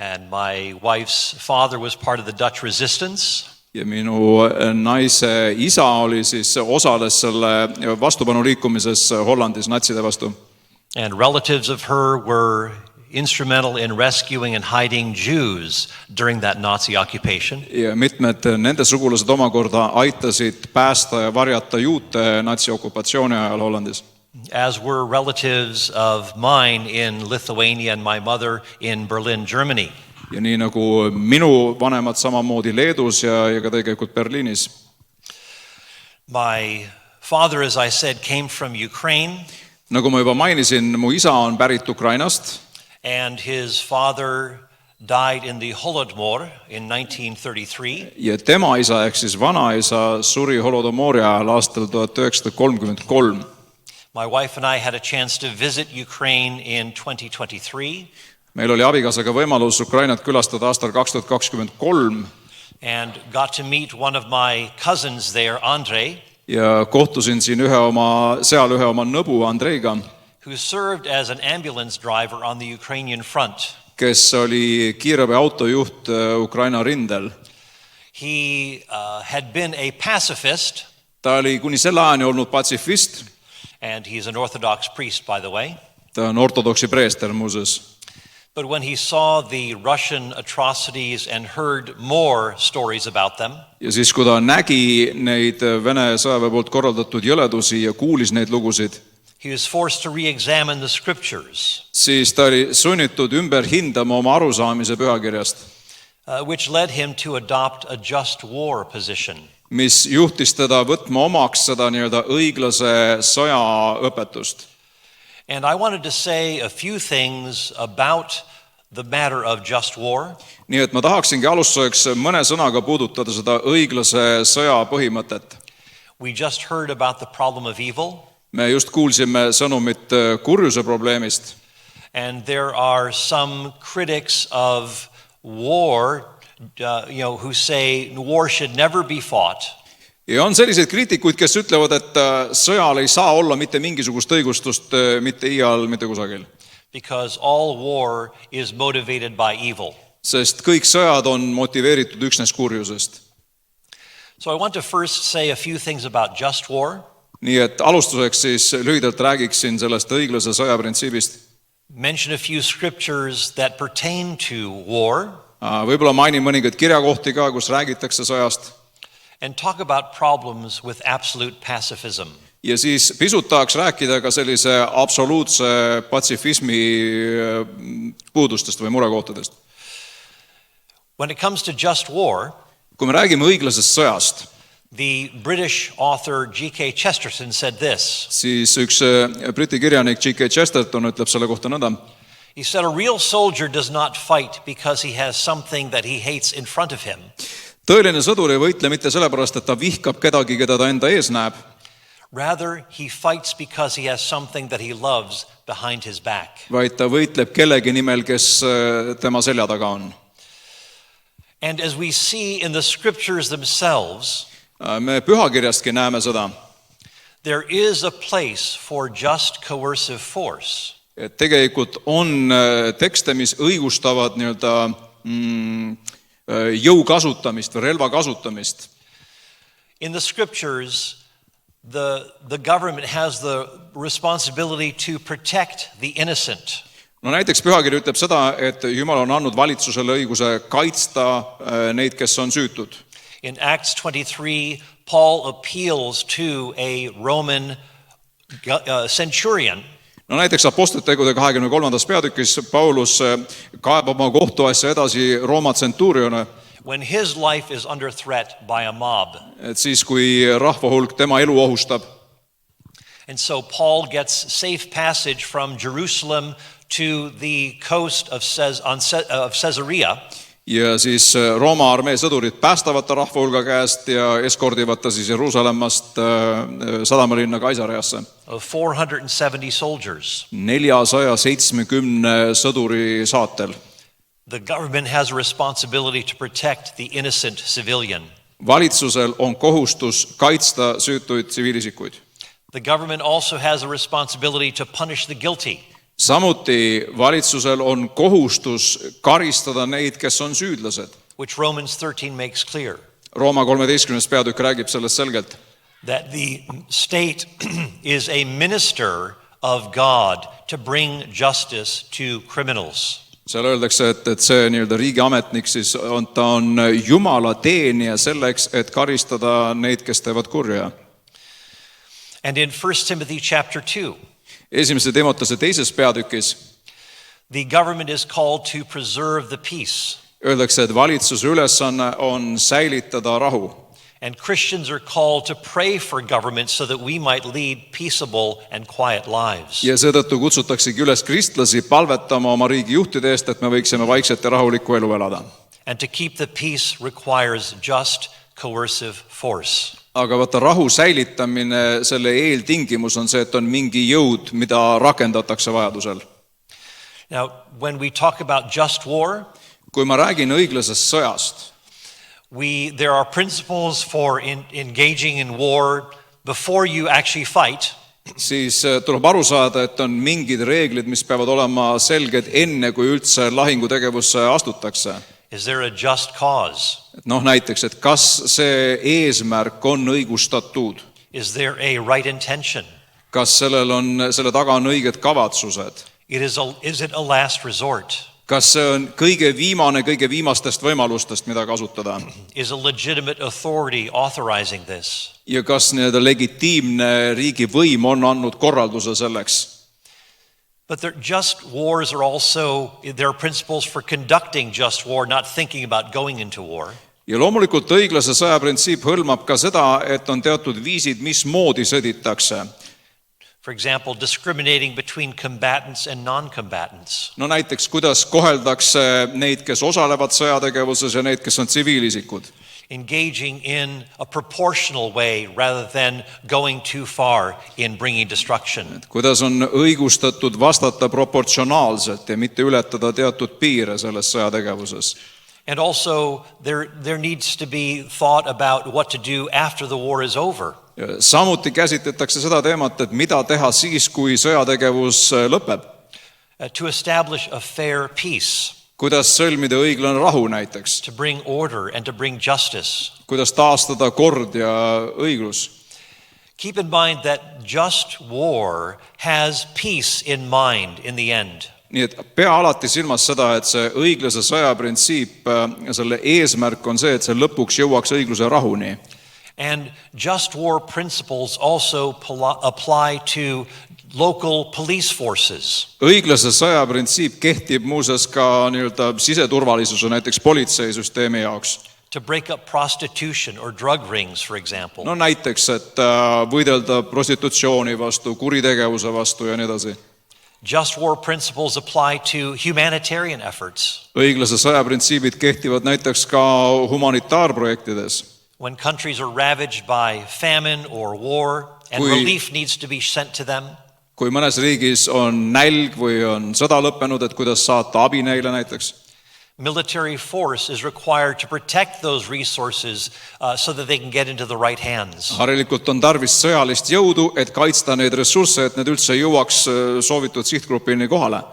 And my wife's father was part of the Dutch resistance. Ja minu naise isa oli siis, osales selle vastupanuliikumises Hollandis natside vastu. And relatives of her were instrumental in rescuing and hiding Jews during that Nazi occupation. Ja mitmed nende sugulased omakorda aitasid päästa ja varjata juute natsi okupatsiooni ajal Hollandis. As were relatives of mine in Lithuania and my mother in Berlin, Germany. Ja nii nagu minu vanemad samamoodi Leedus ja ka tegelikult Berliinis. My father, as I said, came from Ukraine. Nagu ma juba mainisin, mu isa on pärit Ukrainast. And his father died in the Holodomor in 1933. Ja tema isa ehk siis vanaisa suri Holodomori ajal aastal 1933. My wife and I had a chance to visit Ukraine in 2023. Meil oli abikaasaga võimalus Ukrainat külastada aastal 2023. And got to meet one of my cousins there, Andrei. Ja kohtusin siin ühe oma nõbu Andreiga, who served as an ambulance driver on the Ukrainian front. Kes oli kiirabiautojuht Ukraina rindel. He had been a pacifist. Ta oli kuni selle ajani olnud patsifist. And he's an Orthodox priest, by the way. Ta on ortodoksi preester muuseas. But when he saw the Russian atrocities and heard more stories about them, ja siis, kui ta nägi neid Vene sõjaväe poolt korraldatud jõledusi ja kuulis neid lugusid, he was forced to re-examine the scriptures, siis ta oli sunnitud ümber hindama oma arusaamise pühakirjast, which led him to adopt a just war position. Mis juhtis teda võtma omaks seda nii-öelda õiglase sõja õpetust. And I wanted to say a few things about the matter of just war. Nii et ma tahaksingi alustuseks mõne sõnaga puudutada seda õiglase sõja põhimõtet. We just heard about the problem of evil. Me just kuulsime sõnumit kurjuse probleemist. And there are some critics of war, who say war should never be fought. Ja on selliseid kriitikuid, kes ütlevad, et sõjal ei saa olla mitte mingisugust õigustust mitte iial, mitte kusagil. Because all war is motivated by evil. Sest kõik sõjad on motiveeritud üksnes kurjusest. So I want to first say a few things about just war. Nii et alustuseks siis lühidalt räägiksin sellest õiglase sõja printsiibist. Mention a few scriptures that pertain to war. Võib-olla mainin mõningaid kirjakohti ka, kus räägitakse sõjast. And talk about problems with absolute pacifism. Ja siis pisut tahaks rääkida ka sellise absoluutse patsifismi puudustest või murekohtadest. When it comes to just war, kui me räägime õiglasest sõjast, the British author G.K. Chesterton said this. Siis üks Briti kirjanik G.K. Chesterton ütleb selle kohta nõnda. He said a real soldier does not fight because he has something that he hates in front of him. Tõeline sõdur ei võitle mitte sellepärast, et ta vihkab kedagi, keda ta enda ees näeb. Rather, he fights because he has something that he loves behind his back. Vaid ta võitleb kellegi nimel, kes tema selja taga on. And as we see in the scriptures themselves, me pühakirjastki näeme seda. There is a place for just coercive force. Et tegelikult on tekste, mis õigustavad nii-öelda jõu kasutamist või relva kasutamist. In the scriptures, the government has the responsibility to protect the innocent. no näiteks pühakiri ütleb seda, et Jumal on andnud valitsusele õiguse kaitsta neid, kes on süütud. In Acts 23, Paul appeals to a Roman centurion. No näiteks Apostlitegude 23. peatükis Paulus kaebab oma kohtuasja edasi Rooma tsentuurione, When his life is under threat by a mob. et siis, kui rahvahulk tema elu ohustab. And so Paul gets safe passage from Jerusalem to the coast of Caesarea. Ja siis Rooma armee sõdurid päästavad ta rahvahulga käest ja eskordivad ta siis Jeruusalemmast sadamalinna Kaisareasse. Of 470 soldiers. 470 sõduri saatel. The government has a responsibility to protect the innocent civilian. Valitsusel on kohustus kaitsta süütuid tsiviilisikuid. The government also has a responsibility to punish the guilty. Samuti valitsusel on kohustus karistada neid, kes on süüdlased. Which Romans 13 makes clear. Rooma 13. peatükk räägib sellest selgelt. That the state is a minister of God to bring justice to criminals. Seal öeldakse, et see nii-öelda riigiametnik siis ta on Jumala teenija selleks, et karistada neid, kes teevad kurja. And in 1 Timothy chapter 2, Esimese Timotese 2. peatükis the government is called to preserve the peace. Öeldakse, et valitsuse ülesanne on säilitada rahu. And Christians are called to pray for government so that we might lead peaceable and quiet lives. Ja seetõttu kutsutaksegi üles kristlasi palvetama oma riigi juhtide eest, et me võiksime vaikset ja rahulikku elu elada. And to keep the peace requires just coercive force. Aga vaata, rahu säilitamine, selle eeltingimus on see, et on mingi jõud, mida rakendatakse vajadusel. Now, when we talk about just war, kui ma räägin õiglasest sõjast, there are principles for engaging in war before you actually fight. Siis tuleb aru saada, et on mingid reeglid, mis peavad olema selged enne, kui üldse lahingutegevusse astutakse. Is there a just cause? No näiteks, et kas see eesmärk on õigustatud? Is there a right intention? Kas selle taga on õiged kavatsused? Is it a last resort? Kas see on kõige viimastest võimalustest, mida kasutada? Is a legitimate authority authorizing this? Ja kas legitiimne riigivõim on andnud korralduse selleks? But just wars are also, there are principles for conducting just war, not thinking about going into war. Ja loomulikult õiglase sõja printsiip hõlmab ka seda, et on teatud viisid, mismoodi sõditakse. For example, discriminating between combatants and non-combatants. No näiteks, kuidas koheldakse neid, kes osalevad sõjategevuses ja neid, kes on tsiviilisikud. Engaging in a proportional way rather than going too far in bringing destruction. Kuidas on õigustatud vastata proportsionaalselt ja mitte ületada teatud piire selles sõjategevuses. And also there needs to be thought about what to do after the war is over. Samuti käsitletakse seda teemat, et mida teha siis, kui sõjategevus lõpeb. To establish a fair peace. Kuidas sõlmida õiglane rahu näiteks. To bring order and to bring justice. Kuidas taastada kord ja õiglus. Keep in mind that just war has peace in mind in the end. Nii et pea alati silmas seda, et see õiglase sõja printsiip, selle eesmärk on see, et see lõpuks jõuaks õigluse rahuni. And just war principles also apply to local police forces. Õiglase sõja printsiip kehtib muuseas ka nii-öelda siseturvalisuse, näiteks politseisüsteemi jaoks. To break up prostitution or drug rings, for example. No näiteks, et võidelda prostitutsiooni vastu, kuritegevuse vastu ja nii edasi. Just war principles apply to humanitarian efforts. Õiglase sõja printsiibid kehtivad näiteks ka humanitaarprojektides. When countries are ravaged by famine or war and relief needs to be sent to them. Kui mõnes riigis on nälg või on sõda lõppenud, et kuidas saata abi neile näiteks. Military force is required to protect those resources so that they can get into the right hands. Harilikult on tarvis sõjalist jõudu, et kaitsta neid ressursse, et need üldse jõuaks soovitud sihtgrupini kohale.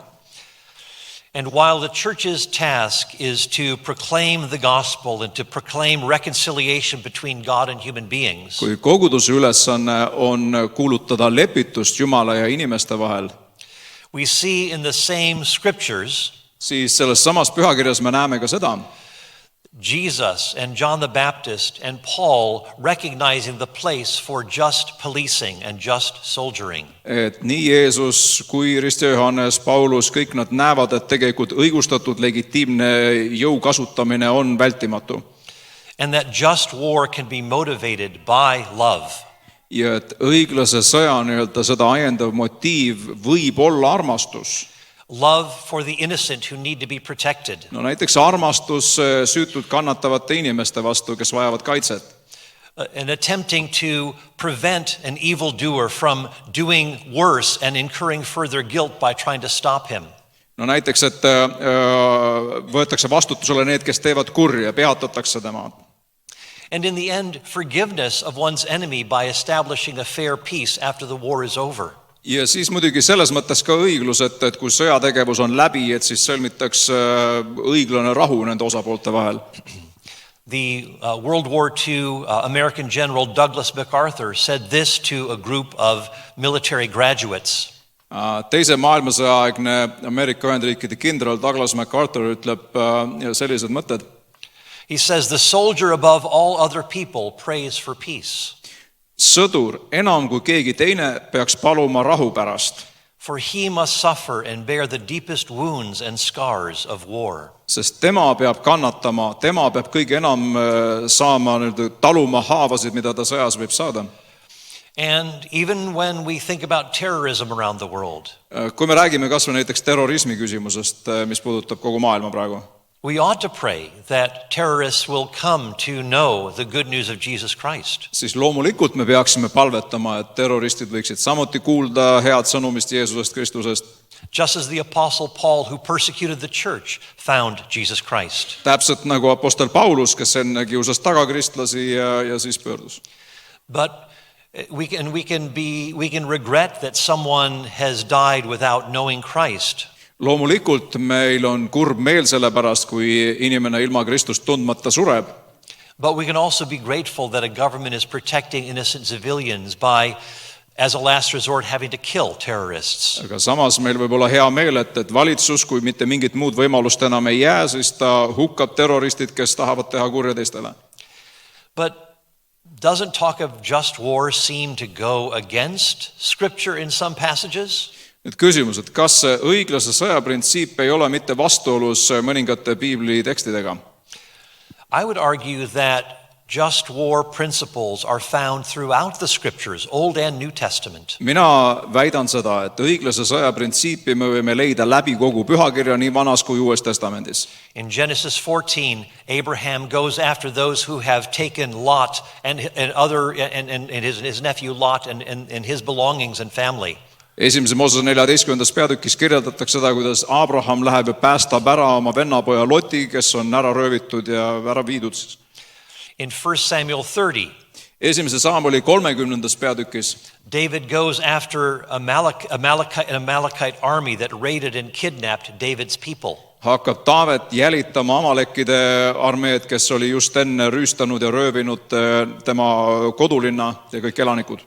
And while the church's task is to proclaim the gospel and to proclaim reconciliation between God and human beings. Kui koguduse ülesanne on kuulutada lepitust Jumala ja inimeste vahel. we see in the same scriptures siis selles samas pühakirjas me näeme ka seda, Jesus and John the Baptist and Paul recognizing the place for just policing and just soldiering. et nii Jeesus kui Ristja Johannes, Paulus, kõik nad näevad, et tegelikult õigustatud legitiimne jõu kasutamine on vältimatu. And that just war can be motivated by love. Ja et õiglase sõja seda ajendav motiiv võib olla armastus. Love for the innocent who need to be protected. No näiteks armastus süütud kannatavate inimeste vastu, kes vajavad kaitset. And attempting to prevent an evildoer from doing worse and incurring further guilt by trying to stop him. No näiteks, et võetakse vastutusele need, kes teevad kurja, peatatakse tema. And in the end, forgiveness of one's enemy by establishing a fair peace after the war is over. Ja siis muidugi selles mõttes ka õiglus, et kui sõjategevus on läbi, et siis sõlmitakse õiglane rahu nende osapoolte vahel. The World War II American General Douglas MacArthur said this to a group of military graduates. Teise maailmasõjaaegne Ameerika Ühendriikide kindral Douglas MacArthur ütleb sellised mõtted. He says, the soldier above all other people prays for peace. Sõdur enam kui keegi teine peaks paluma rahu pärast. For he must suffer and bear the deepest wounds and scars of war. Sest tema peab kannatama, tema peab kõige enam saama taluma haavasid, mida ta sõjas võib saada. And even when we think about terrorism around the world, Kui me räägime kas või näiteks terrorismi küsimusest, mis puudutab kogu maailma praegu, we ought to pray that terrorists will come to know the good news of Jesus Christ. siis loomulikult me peaksime palvetama, et terroristid võiksid samuti kuulda head sõnumist Jeesusest Kristusest. Just as the Apostle Paul, who persecuted the church, found Jesus Christ. Täpselt nagu apostel Paulus, kes enne kiusas taga kristlasi ja siis pöördus. But we can regret that someone has died without knowing Christ. Loomulikult meil on kurb meel selle pärast, kui inimene ilma Kristust tundmata sureb. But we can also be grateful that a government is protecting innocent civilians by, as a last resort, having to kill terrorists. Aga samas meil võib olla hea meel, et valitsus, kui mitte mingit muud võimalust enam ei jää, siis ta hukkab terroristid, kes tahavad teha kurja teistele. But doesn't talk of just war seem to go against Scripture in some passages? Nüüd küsimus, et kas õiglase sõja printsiip ei ole mitte vastuolus mõningate piibli tekstidega? I would argue that just war principles are found throughout the Scriptures, Old and New Testament. Mina väidan seda, et õiglase sõja printsiipi me võime leida läbi kogu pühakirja nii Vanas kui Uues Testamendis. In Genesis 14, Abraham goes after those who have taken Lot and his nephew Lot and his belongings and family. Esimese Moosese 14. peatükis kirjeldatakse seda, kuidas Abraham läheb ja päästab ära oma vennapoja Loti, kes on ära röövitud ja ära viidud. In 1 Samuel 30, Esimese Saamuli 30. peatükis David goes after an Amalekite army that raided and kidnapped David's people. hakkab Taavet jälitama Amalekide armeed, kes oli just enne rüüstanud ja röövinud tema kodulinna ja kõik elanikud.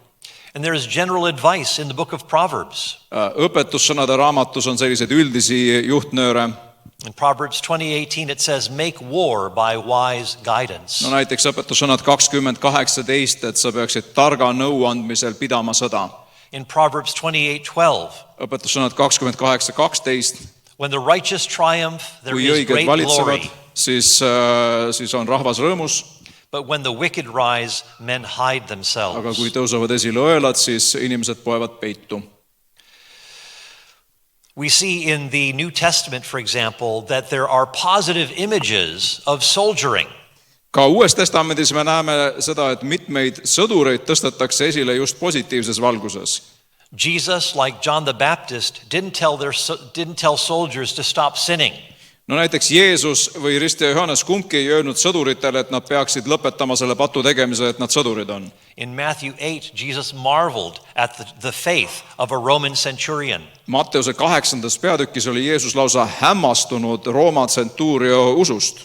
And there is general advice in the book of Proverbs. Õpetussõnade raamatus on selliseid üldisi juhtnööre. In Proverbs 20:18 it says, make war by wise guidance. No näiteks õpetussõnad 20:18, et sa peaksid targa nõuandmisel pidama sõda. In Proverbs 28:12, Õpetussõnad 28:12, when the righteous triumph, there kui is õiged great valitsevad, glory. siis on rahvas rõõmus, But when the wicked rise, men hide aga themselves. kui tõusevad esile õelad, siis inimesed poevad peitu. We see in the New Testament, for example, that there are positive images of soldiering. Ka Uues Testamendis me näeme seda, et mitmeid sõdureid tõstetakse esile just positiivses valguses. Jesus, like John the Baptist, didn't tell soldiers to stop sinning. No näiteks Jeesus või Ristja Johannes kumbki ei öelnud sõduritele, et nad peaksid lõpetama selle patu tegemise, et nad sõdurid on. In Matthew 8, Jesus marveled at the faith of a Roman centurion. Matteuse 8. peatükis oli Jeesus lausa hämmastunud Rooma tsentuurio usust.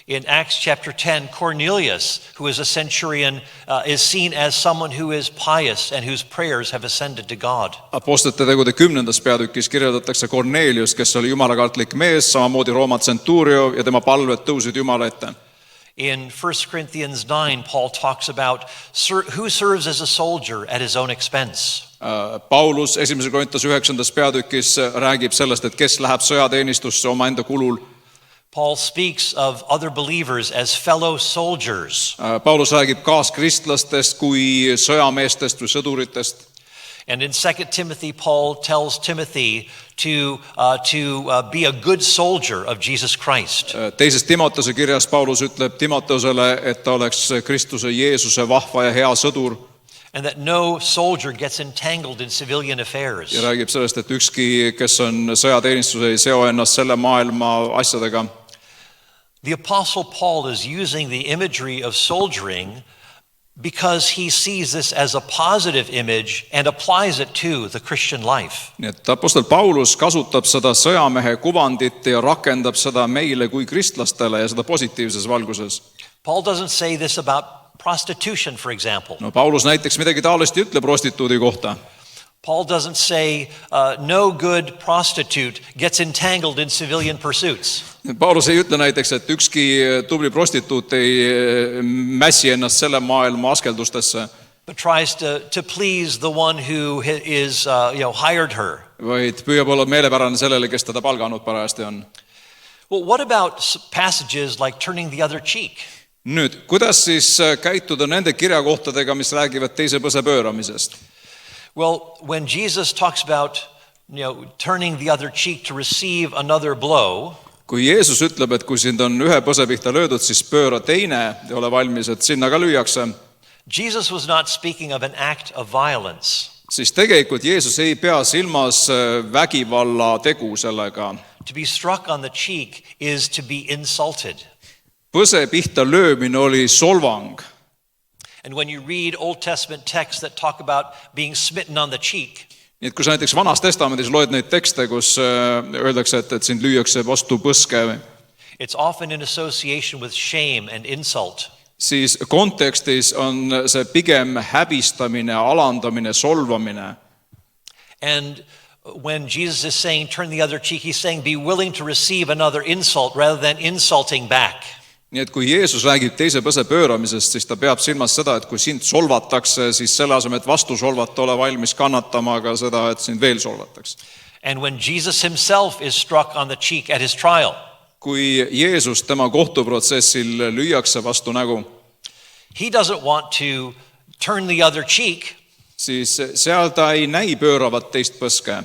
In Acts chapter 10, Cornelius, who is a centurion, is seen as someone who is pious and whose prayers have ascended to God. Apostlite tegude 10. peatükis kirjeldatakse Kornelius, kes oli jumalakartlik mees, samamoodi Rooma tsentuurio ja tema palved tõusid Jumala ette. In 1 Corinthians 9, Paul talks about who serves as a soldier at his own expense. Paulus 1. Korintuse 9. peatükis räägib sellest, et kes läheb sõjateenistusse omaenda kulul. Paul speaks of other believers as fellow soldiers. Paulus räägib kaaskristlastest kui sõjameestest või sõduritest. And in 2 Timothy, Paul tells Timothy to be a good soldier of Jesus Christ. Teises Timoteuse kirjas Paulus ütleb Timoteusele, et ta oleks Kristuse Jeesuse vahva ja hea sõdur. And that no soldier gets entangled in civilian affairs. Ja räägib sellest, et ükski, kes on sõjateenistus, ei seo ennast selle maailma asjadega. The Apostle Paul is using the imagery of soldiering because he sees this as a positive image and applies it to the Christian life. Nii et apostel Paulus kasutab seda sõjamehe kuvandit ja rakendab seda meile kui kristlastele ja seda positiivses valguses. Paul doesn't say this about prostitution, for example. No Paulus näiteks midagi taolist ei ütle prostituudi kohta. Paul doesn't say no good prostitute gets entangled in civilian pursuits. Paulus ei ütle näiteks, et ükski tubli prostituut ei mässi ennast selle maailma askeldustesse, but tries to please the one who is hired her. Vaid püüab olla meelepärane sellele, kes teda palganud parajasti on. Well, what about passages like turning the other cheek? Nüüd, kuidas siis käituda nende kirjakohtadega, mis räägivad teise põse pööramisest? Well, when Jesus talks about turning the other cheek to receive another blow, kui Jeesus ütleb, et kui sind on ühe põse pihta löödud, siis pööra teine ja ole valmis, et sinna ka lüüakse. Jesus was not speaking of an act of violence. Siis tegelikult Jeesus ei pea silmas vägivalla tegu sellega. To be struck on the cheek is to be insulted. Põse pihta löömine oli solvang. And when you read Old Testament texts that talk about being smitten on the cheek, Nii et kui sa näiteks Vanas Testamendis loed neid tekste, kus öeldakse, et sind lüüakse vastu põske, it's often in association with shame and insult. Siis kontekstis on see pigem häbistamine, alandamine, solvamine. And when Jesus is saying turn the other cheek, he's saying be willing to receive another insult rather than insulting back. Nii et kui Jeesus räägib teise põse pööramisest, siis ta peab silmas seda, et kui sind solvatakse, siis selle asemel, et vastu solvata, ole valmis kannatama ka seda, et sind veel solvatakse. And when Jesus himself is struck on the cheek at his trial, kui Jeesus tema kohtuprotsessil lüüakse vastu nägu, he doesn't want to turn the other cheek. siis seal ta ei näi pööravat teist põske.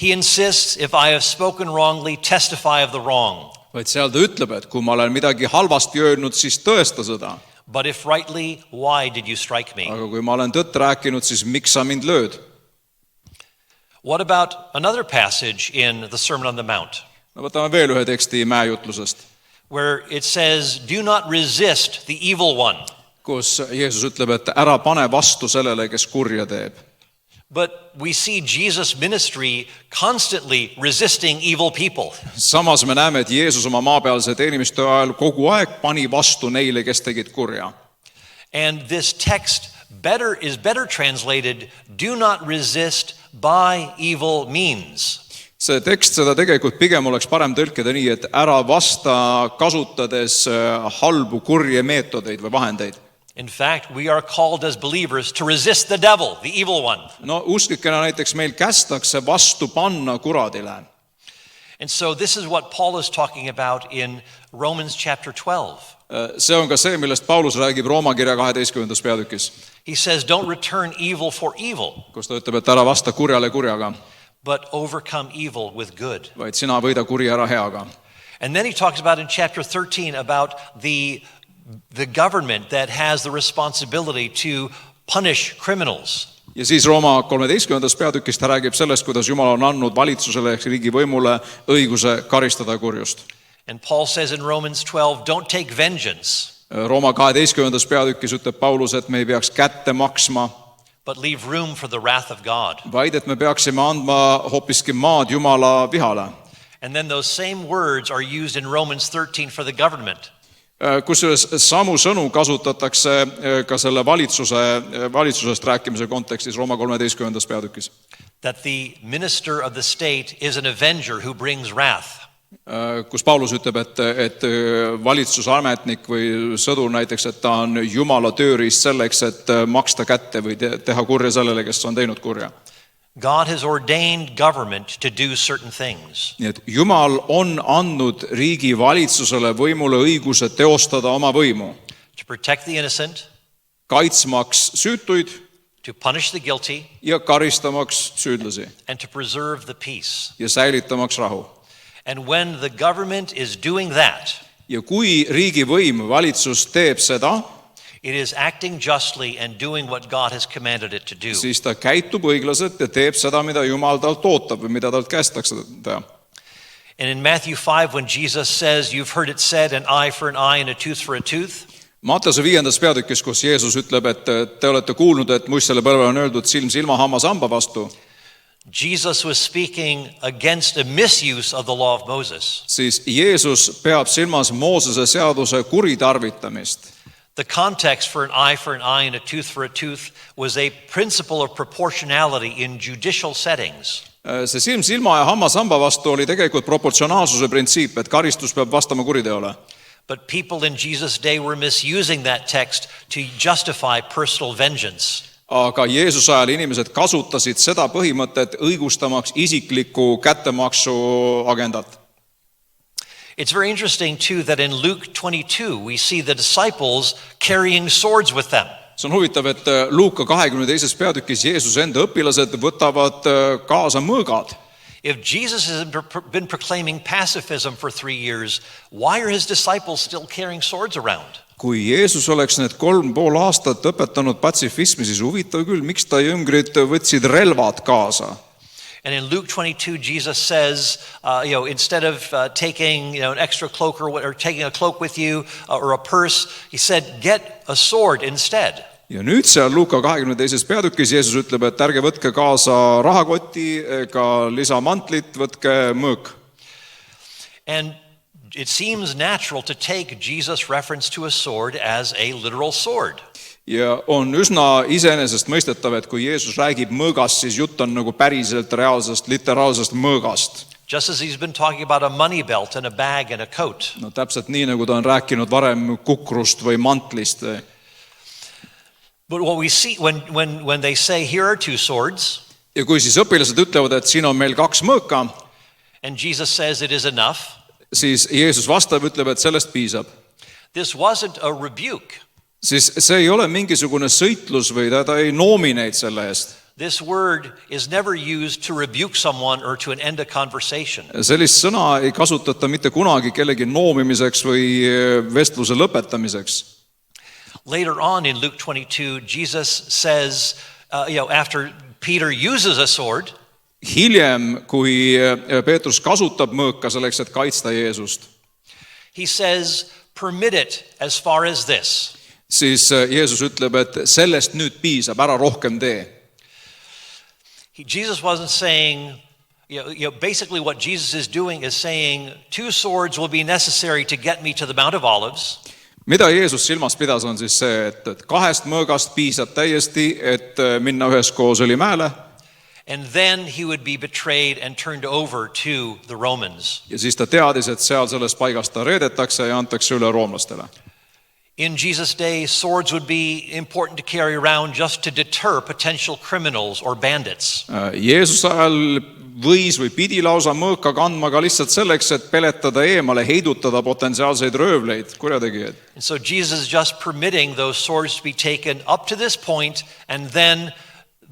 He insists, if I have spoken wrongly, testify of the wrong. Vaid seal ta ütleb, et kui ma olen midagi halvasti öelnud, siis tõesta seda. But if rightly, why did you strike me? Aga kui ma olen tõtt rääkinud, siis miks sa mind lööd? What about another passage in the Sermon on the Mount? No võtame veel ühe teksti mäejutlusest, Where it says, do not resist the evil one. kus Jeesus ütleb, et ära pane vastu sellele, kes kurja teeb. But we see Jesus' ministry constantly resisting evil people. Samas me näeme, et Jeesus oma maapealse teenimistöö ajal kogu aeg pani vastu neile, kes tegid kurja. And this text is better translated, do not resist by evil means. See tekst, seda tegelikult pigem oleks parem tõlkida nii, et ära vasta kasutades halbu kurje meetodeid või vahendeid. In fact, we are called as believers to resist the devil, the evil one. No usklikena näiteks meil kästakse vastu panna kuradile. And so this is what Paul is talking about in Romans chapter 12. See on ka see, millest Paulus räägib Rooma kirja 12. peatükis, He says, don't return evil for evil, kus ta ütleb, et ära vasta kurjale kurjaga, but overcome evil with good. vaid sina võida kuri ära heaga. And then he talks about in chapter 13 about the government that has the responsibility to punish criminals. Ja siis Rooma 13. peatükis ta räägib sellest, kuidas Jumal on andnud valitsusele ehk riigivõimule õiguse karistada kurjust. And Paul says in Romans 12, don't take vengeance, Rooma 12. peatükis ütleb Paulus, et me ei peaks kätte maksma, but leave room for the wrath of God. vaid et me peaksime andma hoopiski maad Jumala vihale. And then those same words are used in Romans 13 for the government. Kusjuures samu sõnu kasutatakse ka selle valitsusest rääkimise kontekstis Rooma 13. peatükis. That the minister of the state is an avenger who brings wrath. Kus Paulus ütleb, et valitsusametnik või sõdur näiteks, et ta on Jumala tööriist selleks, et maksta kätte või teha kurja sellele, kes on teinud kurja. God has ordained government to do certain things. Nii et Jumal on andnud riigi valitsusele võimule õiguse teostada oma võimu, To protect the innocent, kaitsmaks süütuid to punish the guilty, ja karistamaks süüdlasi and to preserve the peace. ja säilitamaks rahu. And when the government is doing that, Ja kui riigivõim, valitsus teeb seda, it is acting justly and doing what God has commanded it to do. siis ta käitub õiglaselt ja teeb seda, mida Jumal talt ootab või mida talt kästakse teha. And in Matthew 5, when Jesus says, you've heard it said, an eye for an eye and a tooth for a tooth, Matteuse 5. peatükis, kus Jeesus ütleb, et te olete kuulnud, et muistele põlvele on öeldud silm silma, hammas hamba vastu, Jesus was speaking against a misuse of the law of Moses. siis Jeesus peab silmas Moosese seaduse kuritarvitamist. The context for an eye and a tooth for a tooth was a principle of proportionality in judicial settings. See silm silma ja hammas hamba vastu oli tegelikult proportsionaalsuse printsiip, et karistus peab vastama kuriteole. But people in Jesus' day were misusing that text to justify personal vengeance. Aga Jeesuse ajal inimesed kasutasid seda põhimõtet õigustamaks isiklikku kättemaksu agendat. It's very interesting too that in Luke 22 we see the disciples carrying swords with them. See on huvitav, et Luuka 22. peatükis Jeesuse enda õpilased võtavad kaasa mõõgad. If Jesus has been proclaiming pacifism for 3 years, why are his disciples still carrying swords around? Kui Jeesus oleks need 3,5 aastat õpetanud patsifismi, siis huvitav küll, miks ta jüngrid võtsid relvad kaasa. And in Luke 22, Jesus says, instead of taking an extra cloak or taking a cloak with you or a purse, he said, get a sword instead. Ja nüüd seal Luuka 22. peatükis Jeesus ütleb, et ärge võtke kaasa rahakoti ega lisamantlit, võtke mõõk. And it seems natural to take Jesus' reference to a sword as a literal sword. Ja on üsna iseenesest mõistetav, et kui Jeesus räägib mõõgast, siis jutt on nagu päriselt reaalsest, literaalsest mõõgast. Just as he's been talking about a money belt and a bag and a coat. No täpselt nii, nagu ta on rääkinud varem kukrust või mantlist. But what we see when they say here are 2 swords, Ja kui siis õpilased ütlevad, et siin on meil 2 mõõka, and Jesus says it is enough, siis Jeesus vastab, ütleb, et sellest piisab. this wasn't a rebuke. Siis see ei ole mingisugune sõitlus või ta ei noomi neid selle eest. This word is never used to rebuke someone or to end a conversation. Sellist sõna ei kasutata mitte kunagi kellegi noomimiseks või vestluse lõpetamiseks. Later on in Luke 22, Jesus says, after Peter uses a sword, Hiljem, kui Peetrus kasutab mõõka selleks, et kaitsta Jeesust, he says, permit it as far as this. siis Jeesus ütleb, et sellest nüüd piisab, ära rohkem tee. Jesus wasn't saying, basically what Jesus is doing is saying 2 swords will be necessary to get me to the Mount of Olives. Mida Jeesus silmas pidas, on siis see, et 2 mõõgast piisab täiesti, et minna üheskoos Õlimäele. And then he would be betrayed and turned over to the Romans. Ja siis ta teadis, et seal sellest paigast ta reedetakse ja antakse üle roomlastele. In Jesus' day, swords would be important to carry around just to deter potential criminals or bandits. Jeesuse ajal võis või pidi lausa mõõka kandma ka lihtsalt selleks, et peletada eemale, heidutada potentsiaalseid röövleid, kurjategijaid. And so Jesus is just permitting those swords to be taken up to this point, and then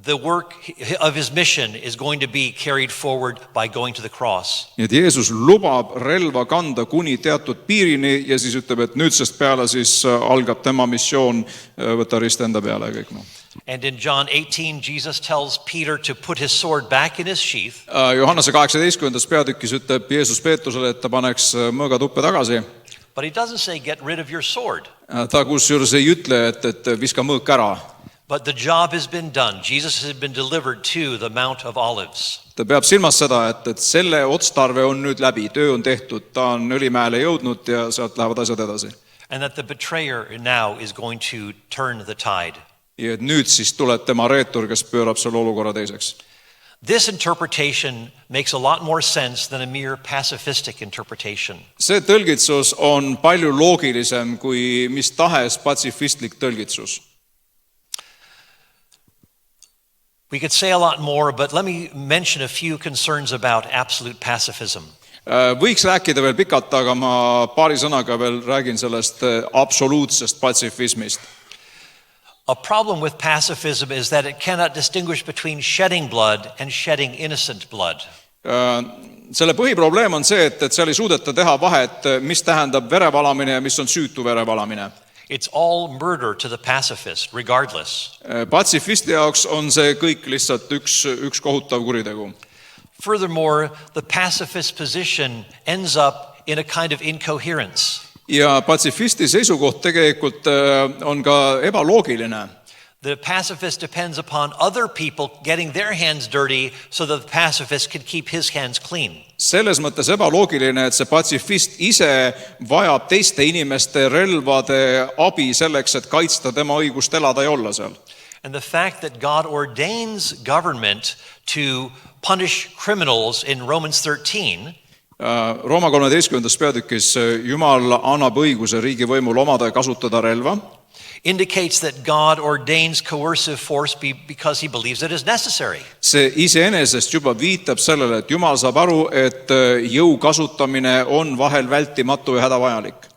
the work of his mission is going to be carried forward by going to the cross. Nii et Jeesus lubab relva kanda kuni teatud piirini ja siis ütleb, et nüüdsest peale siis algab tema missioon võtta rist enda peale ja kõik. And in John 18, Jesus tells Peter to put his sword back in his sheath. Johannese 18. peatükis ütleb Jeesus Peetrusele, et ta paneks mõõga tuppe tagasi. But he doesn't say get rid of your sword. Ta kusjuures ei ütle, et viska mõõk ära. But the job has been done. Jesus has been delivered to the Mount of Olives. Ta peab silmas seda, et selle otstarve on nüüd läbi, töö on tehtud, ta on Õlimäele jõudnud ja sealt lähevad asjad edasi. and that the betrayer now is going to turn the tide. ja et nüüd siis tuleb tema reetur, kes pöörab selle olukorra teiseks. This interpretation makes a lot more sense than a mere pacifistic interpretation. See tõlgitsus on palju loogilisem kui mis tahes patsifistlik tõlgitsus. We could say a lot more, but let me mention a few concerns about absolute pacifism. Võiks rääkida veel pikalt, aga ma paari sõnaga veel räägin sellest absoluutsest patsifismist. A problem with pacifism is that it cannot distinguish between shedding blood and shedding innocent blood. Selle põhiprobleem on see, et seal ei suudeta teha vahet, mis tähendab verevalamine ja mis on süütu verevalamine. It's all murder to the pacifist, regardless. Patsifisti jaoks on see kõik lihtsalt üks kohutav kuritegu. Furthermore, the pacifist position ends up in a kind of incoherence. Ja patsifisti seisukoht tegelikult on ka ebaloogiline. The pacifist depends upon other people getting their hands dirty so that the pacifist can keep his hands clean. Selles mõttes ebaloogiline, et see patsifist ise vajab teiste inimeste relvade abi selleks, et kaitsta tema õigust elada ja olla seal. And the fact that God ordains government to punish criminals in Romans 13 Rooma 13. peatükis Jumal annab õiguse riigivõimul omada ja kasutada relva. Indicates that God ordains coercive force because he believes it is necessary. See iseenesest juba viitab sellele, et Jumal saab aru, et jõu kasutamine on vahel vältimatu ja hädavajalik.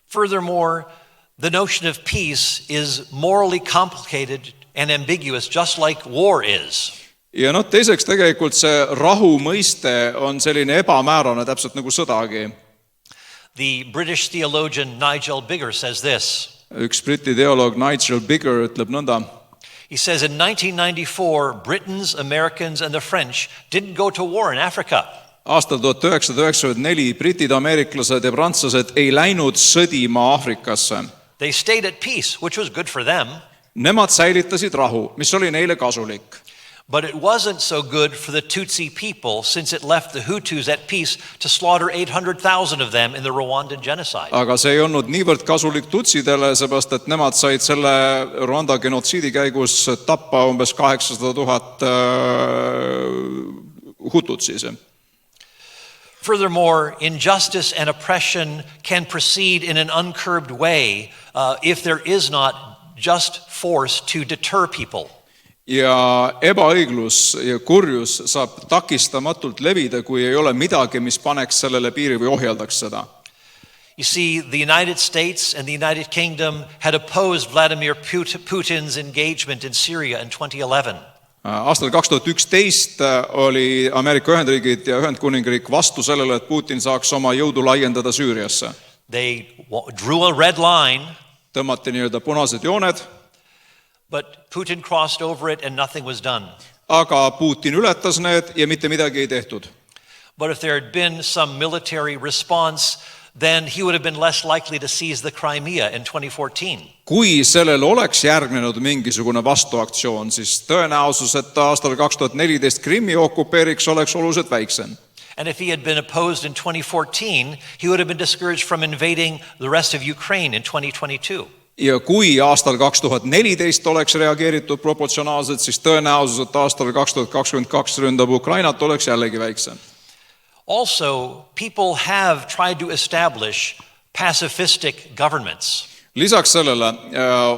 Furthermore, the notion of peace is morally complicated and ambiguous, just like war is. Ja teiseks tegelikult see rahu mõiste on selline ebamäärane, täpselt nagu sõdagi. The British theologian Nigel Biggar says this. Üks briti teoloog Nigel Biggar ütleb nõnda. He says in 1994, Britons, Americans and the French didn't go to war in Africa. Aastal 1994 britid, ameeriklased ja prantslased ei läinud sõdima Aafrikasse. They stayed at peace, which was good for them. Nemad säilitasid rahu, mis oli neile kasulik. But it wasn't so good for the Tutsi people since it left the Hutus at peace to slaughter 800,000 of them in the Rwandan genocide. Aga see ei olnud niivõrd kasulik tutsidele, seepärast et nemad said selle Rwanda genotsiidi käigus tappa umbes 800,000 hutut siis. Furthermore, injustice and oppression can proceed in an uncurbed way if there is not just force to deter people. Ja ebaõiglus ja kurjus saab takistamatult levida, kui ei ole midagi, mis paneks sellele piiri või ohjeldaks seda. You see, the United States and the United Kingdom had opposed Vladimir Putin's engagement in Syria in 2011. Aastal 2011 oli Ameerika Ühendriigid ja Ühendkuningriik vastu sellele, et Putin saaks oma jõudu laiendada Süüriasse. They drew a red line. Tõmmati nii-öelda punased jooned. But Putin crossed over it and nothing was done. Aga Putin ületas need ja mitte midagi ei tehtud. But if there had been some military response, then he would have been less likely to seize the Crimea in 2014. Kui sellel oleks järgnenud mingisugune vastuaktsioon, siis tõenäosus, et aastal 2014 Krimmi okupeeriks, oleks oluliselt väiksem. And if he had been opposed in 2014, he would have been discouraged from invading the rest of Ukraine in 2022. Ja kui aastal 2014 oleks reageeritud proportsionaalselt, siis tõenäosus, et aastal 2022 ründab Ukrainat, oleks jällegi väiksem. Also, people have tried to establish pacifistic governments. Lisaks sellele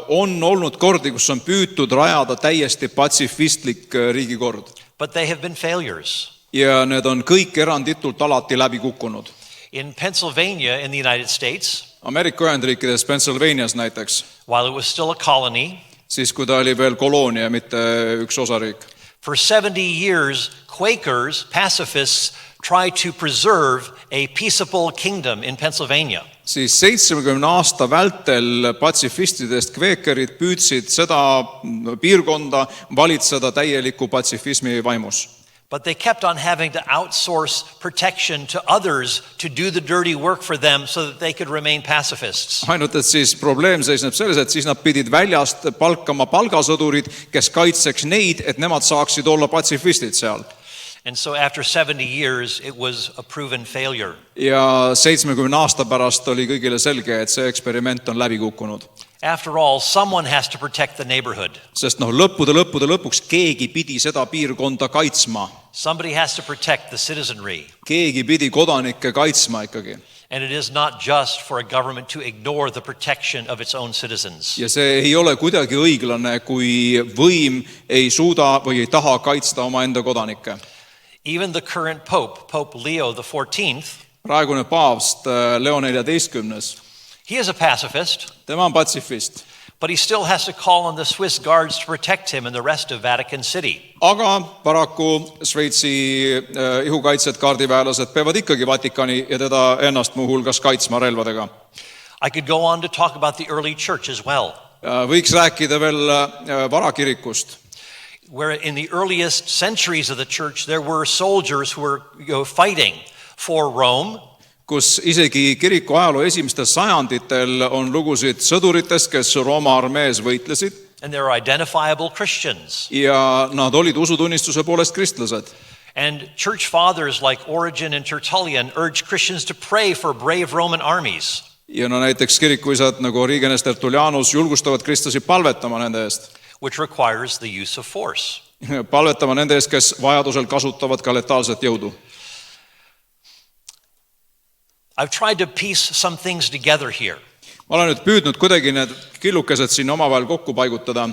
on olnud kordi, kus on püütud rajada täiesti patsifistlik riigikord. But they have been failures. Ja need on kõik eranditult alati läbi kukkunud. In Pennsylvania in the United States, Ameerika Ühendriikides, Pennsylvanias näiteks, while it was still a colony, siis kui ta oli veel koloonia, mitte üks osariik. For 70 years, Quakers, pacifists, tried to preserve a peaceable kingdom in Pennsylvania. Siis 70 aasta vältel patsifistidest kveekerid püüdsid seda piirkonda valitseda täieliku patsifismi vaimus. But they kept on having to outsource protection to others to do the dirty work for them so that they could remain pacifists. Ainult, et siis probleem seisneb selles, et siis nad pidid väljast palkama palgasõdurid, kes kaitseks neid, et nemad saaksid olla patsifistid seal. And so after 70 years, it was a proven failure. ja 70 aasta pärast oli kõigile selge, et see eksperiment on läbi kukkunud. After all, someone has to protect the neighborhood. Sest lõppude lõpuks keegi pidi seda piirkonda kaitsma. Somebody has to protect the citizenry. Keegi pidi kodanikke kaitsma ikkagi. And it is not just for a government to ignore the protection of its own citizens. Ja see ei ole kuidagi õiglane, kui võim ei suuda või ei taha kaitsta omaenda kodanikke. Even the current Pope, Pope Leo XIV, Praegune paavst Leo XIV, he is a pacifist, tema on patsifist. but he still has to call on the Swiss guards to protect him and the rest of Vatican City. Aga paraku Šveitsi ihukaitsjad, kaardiväelased peavad ikkagi Vatikani ja teda ennast muuhulgas kaitsma relvadega. I could go on to talk about the early church as well, Võiks rääkida veel varakirikust. where in the earliest centuries of the church there were soldiers who were fighting for Rome, Kus isegi kiriku ajaloo esimestel sajanditel on lugusid sõduritest, kes Rooma armees võitlesid and there are identifiable Christians. ja nad olid usutunnistuse poolest kristlased. And church fathers like Origen and Tertullian urged Christians to pray for brave Roman armies. Ja näiteks kirikuisad nagu Origenes Tertullianus julgustavad kristlasi palvetama nende eest. Which requires the use of force. Palvetama nende eest, kes vajadusel kasutavad ka letaalset jõudu. I've tried to piece some things together here, Ma olen nüüd püüdnud kuidagi need killukesed siin omavahel kokku paigutada.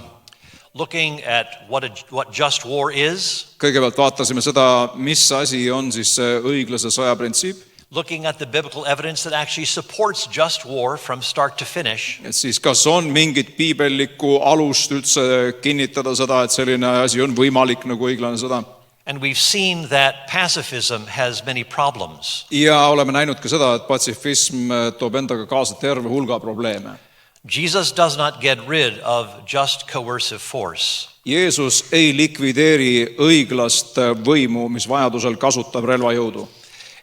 looking at what just war is, Kõigepealt vaatasime seda, mis asi on siis see õiglase sõja printsiip. looking at the biblical evidence that actually supports just war from start to finish, Et siis kas on mingit piibellikku alust üldse kinnitada seda, et selline asi on võimalik nagu õiglane sõda. and we've seen that pacifism has many problems. Ja oleme näinud ka seda, et patsifism toob endaga kaasa terve hulga probleeme. Jesus does not get rid of just coercive force. Jeesus ei likvideeri õiglast võimu, mis vajadusel kasutab relvajõudu.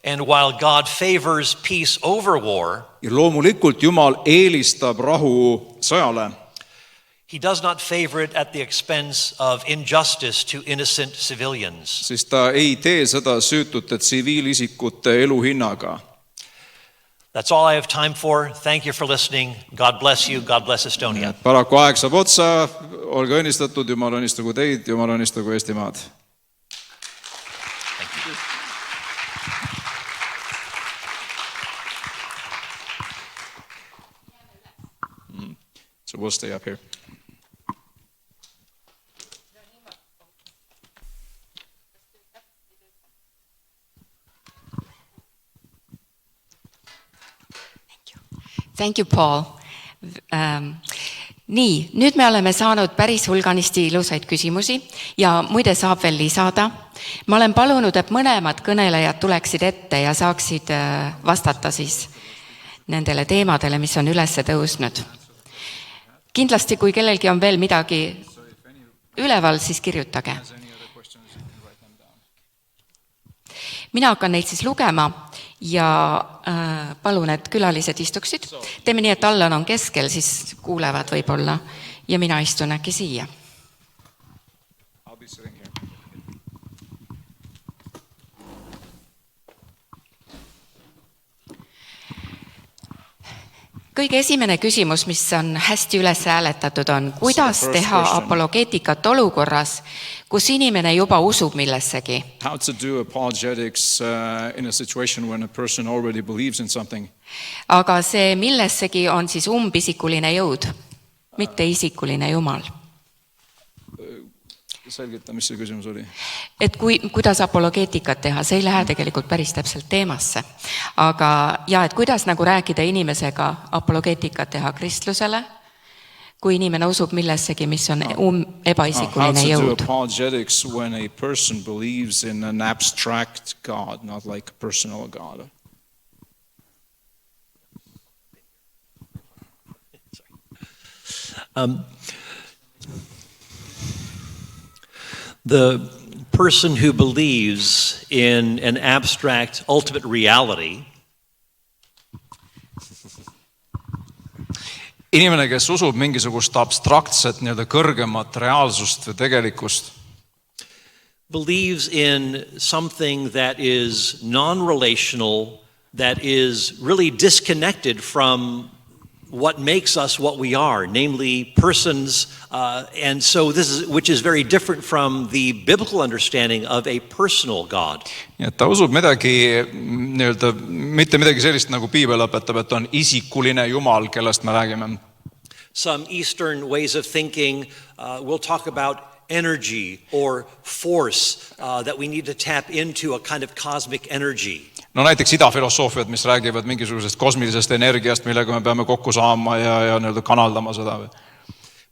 And while God favors peace over war, Ja loomulikult Jumal eelistab rahu sõjale, he does not favor it at the expense of injustice to innocent civilians. siis ta ei tee seda süütute tsiviilisikute elu hinnaga. That's all I have time for. Thank you for listening. God bless you. God bless Estonia. Paraku aeg saab otsa, olge õnnistatud, Jumal õnnistagu teid, Jumal õnnistagu Eestimaad. So we'll stay up here. Thank you, Paul. Nii, nüüd me oleme saanud päris hulganisti ilusaid küsimusi ja muide saab veel lisada. Ma olen palunud, et mõlemad kõnelejad tuleksid ette ja saaksid vastata siis nendele teemadele, mis on üles tõusnud. Kindlasti, kui kellelgi on veel midagi üleval, siis kirjutage. Mina hakkan neid siis lugema ja palun, et külalised istuksid. Teeme nii, et Allan on keskel, siis kuulevad võib-olla ja mina istun äkki siia. Kõige esimene küsimus, mis on hästi üles hääletatud, on, kuidas teha apologeetikat olukorras, kus inimene juba usub millessegi. How to do apologetics in a situation when a person already believes in something. Aga see millessegi on siis umbisikuline jõud, mitte isikuline Jumal. Selgita, mis see küsimus oli? Et kuidas apologeetikat teha, see ei lähe tegelikult päris täpselt teemasse. Aga ja, et kuidas nagu rääkida inimesega apologeetikat teha kristlusele, kui inimene usub millessegi, mis on ebaisikuline jõud. How to do apologetics when a person believes in an abstract God, not like a personal God. The person who believes in an abstract ultimate reality Inimene, kes usub mingisugust abstraktset kõrgemat reaalsust või tegelikkust, believes in something that is non-relational, that is really disconnected from what makes us what we are, namely persons, and so which is very different from the biblical understanding of a personal God. Nii et ta usub midagi, mitte midagi sellist nagu Piibel õpetab, et on isikuline Jumal, kellest me räägime. Some Eastern ways of thinking will talk about energy or force that we need to tap into, a kind of cosmic energy. No näiteks idafilosoofiad, mis räägivad mingisugusest kosmilisest energiast, millega me peame kokku saama ja kanaldama seda.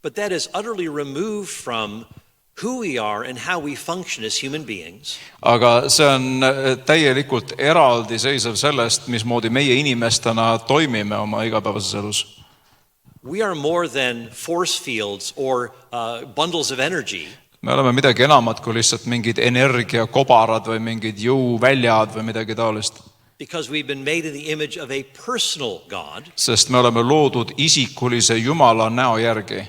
But that is utterly removed from who we are and how we function as human beings. Aga see on täielikult eraldiseisev sellest, mismoodi meie inimestena toimime oma igapäevases elus. We are more than force fields or bundles of energy. Me oleme midagi enamat kui lihtsalt mingid energiakobarad või mingid jõuväljad või midagi taolist. Because we've been made in the image of a personal God. Sest me oleme loodud isikulise Jumala näo järgi.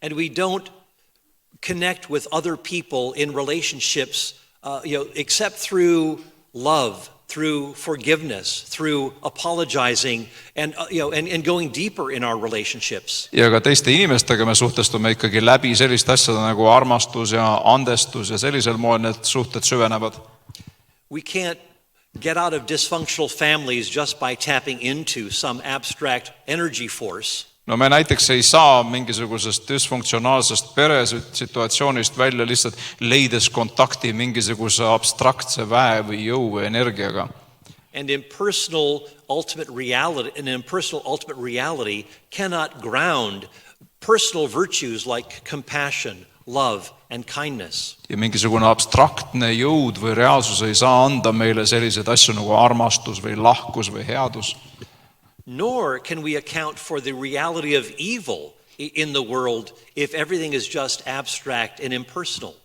And we don't connect with other people in relationships except through love, through forgiveness, through apologizing and going deeper in our relationships. Ja ka teiste inimestega me suhtestume ikkagi läbi sellist asjada nagu armastus ja andestus ja sellisel moel need suhted süvenevad. We can't get out of dysfunctional families just by tapping into some abstract energy force. No me näiteks ei saa mingisugusest dysfunktsionaalsest peresituatsioonist välja lihtsalt leides kontakti mingisuguse abstraktse väe või jõu või energiaga. And impersonal ultimate reality cannot ground personal virtues like compassion, love and kindness. Ja mingisugune abstraktne jõud või reaalsus ei saa anda meile selliseid asju nagu armastus või lahkus või headus. Nor can we account for the reality of evil in the world if everything is just abstract and impersonal.